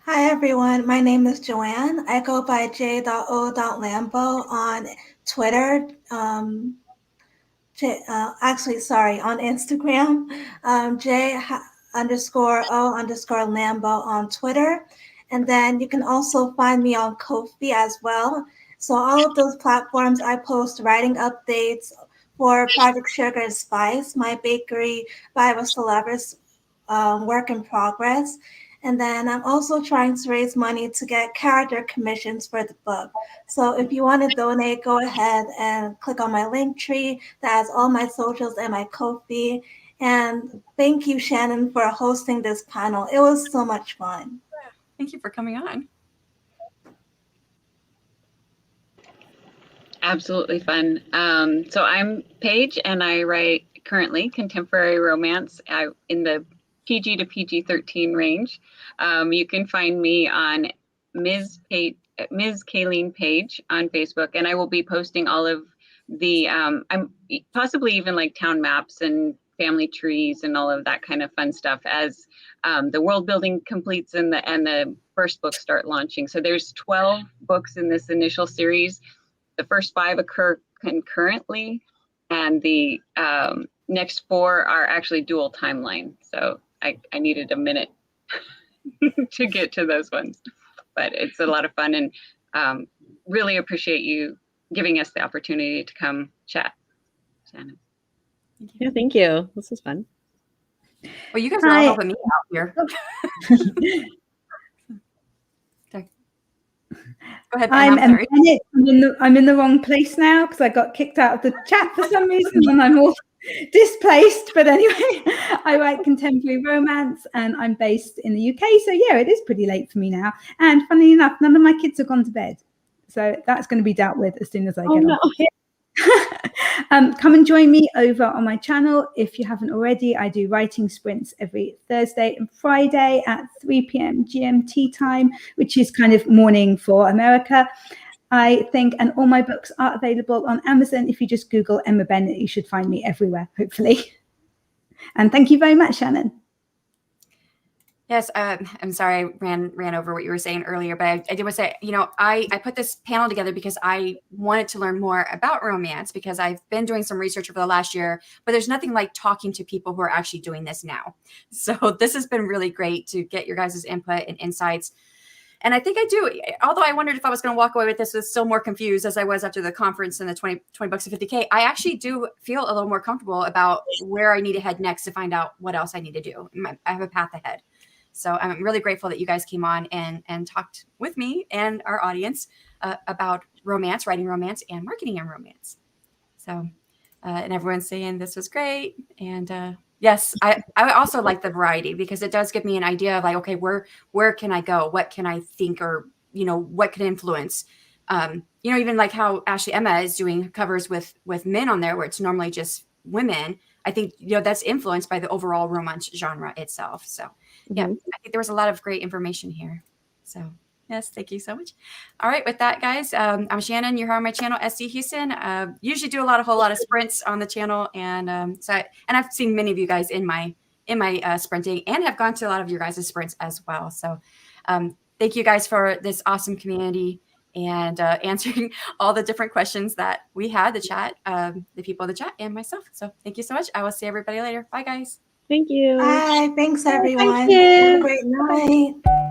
Hi everyone, my name is Joanne. I go by j.o.lambo on Twitter. On Instagram, j_o_lambo on Twitter. And then you can also find me on Ko-fi as well. So all of those platforms, I post writing updates for Project Sugar and Spice, my bakery Bible Celebrus work in progress. And then I'm also trying to raise money to get character commissions for the book. So if you want to donate, go ahead and click on my link tree that has all my socials and my Ko-fi. And thank you, Shanon, for hosting this panel. It was so much fun. Thank you for coming on. Absolutely fun. So I'm Paige, and I write currently contemporary romance in the PG to PG-13 range. You can find me on Ms. Kayleen Page on Facebook, and I will be posting all of the, I'm possibly even like town maps and family trees and all of that kind of fun stuff as the world building completes and the first books start launching. So there's 12 books in this initial series. The first 5 occur concurrently, and the next 4 are actually dual timeline. So I needed a minute to get to those ones, but it's a lot of fun, and really appreciate you giving us the opportunity to come chat, Shannon. Yeah, thank you. This was fun. Well, you guys are all helping me out here. Go ahead, I'm I'm sorry. I'm in the wrong place now because I got kicked out of the chat for some reason and I'm all displaced. But anyway, I write contemporary romance and I'm based in the UK. So yeah, it is pretty late for me now. And funnily enough, none of my kids have gone to bed. So that's going to be dealt with as soon as I get off here. Come and join me over on my channel if you haven't already. I do writing sprints every Thursday and Friday at 3 p.m. GMT time, which is kind of morning for America, I think. And all my books are available on Amazon. If you just Google Emma Bennet, you should find me everywhere, hopefully. And thank you very much, Shannon. Yes, I'm sorry I ran over what you were saying earlier, but I did want to say, I put this panel together because I wanted to learn more about romance, because I've been doing some research over the last year, but there's nothing like talking to people who are actually doing this now. So this has been really great to get your guys' input and insights. And I think I do, although I wondered if I was going to walk away with this with still more confused as I was after the conference and the 20 bucks of 50K, I actually do feel a little more comfortable about where I need to head next to find out what else I need to do. I have a path ahead. So I'm really grateful that you guys came on and talked with me and our audience about romance, writing romance, and marketing in romance. So, and everyone's saying this was great. And yes, I also like the variety, because it does give me an idea of like, okay, where can I go? What can I think, or, what can influence? Even like how Ashley Emma is doing covers with men on there, where it's normally just women. I think, that's influenced by the overall romance genre itself. So yeah, I think there was a lot of great information here. So yes, thank you so much. All right, with that, guys, I'm Shannon. You're on my channel, SC Houston. Usually do a whole lot of sprints on the channel, and I've seen many of you guys in my sprinting, and have gone to a lot of your guys' sprints as well. So thank you guys for this awesome community and answering all the different questions that we had, the chat, the people in the chat, and myself. So thank you so much. I will see everybody later. Bye, guys. Thank you. Bye. Thanks, everyone. Thank you. Have a great night.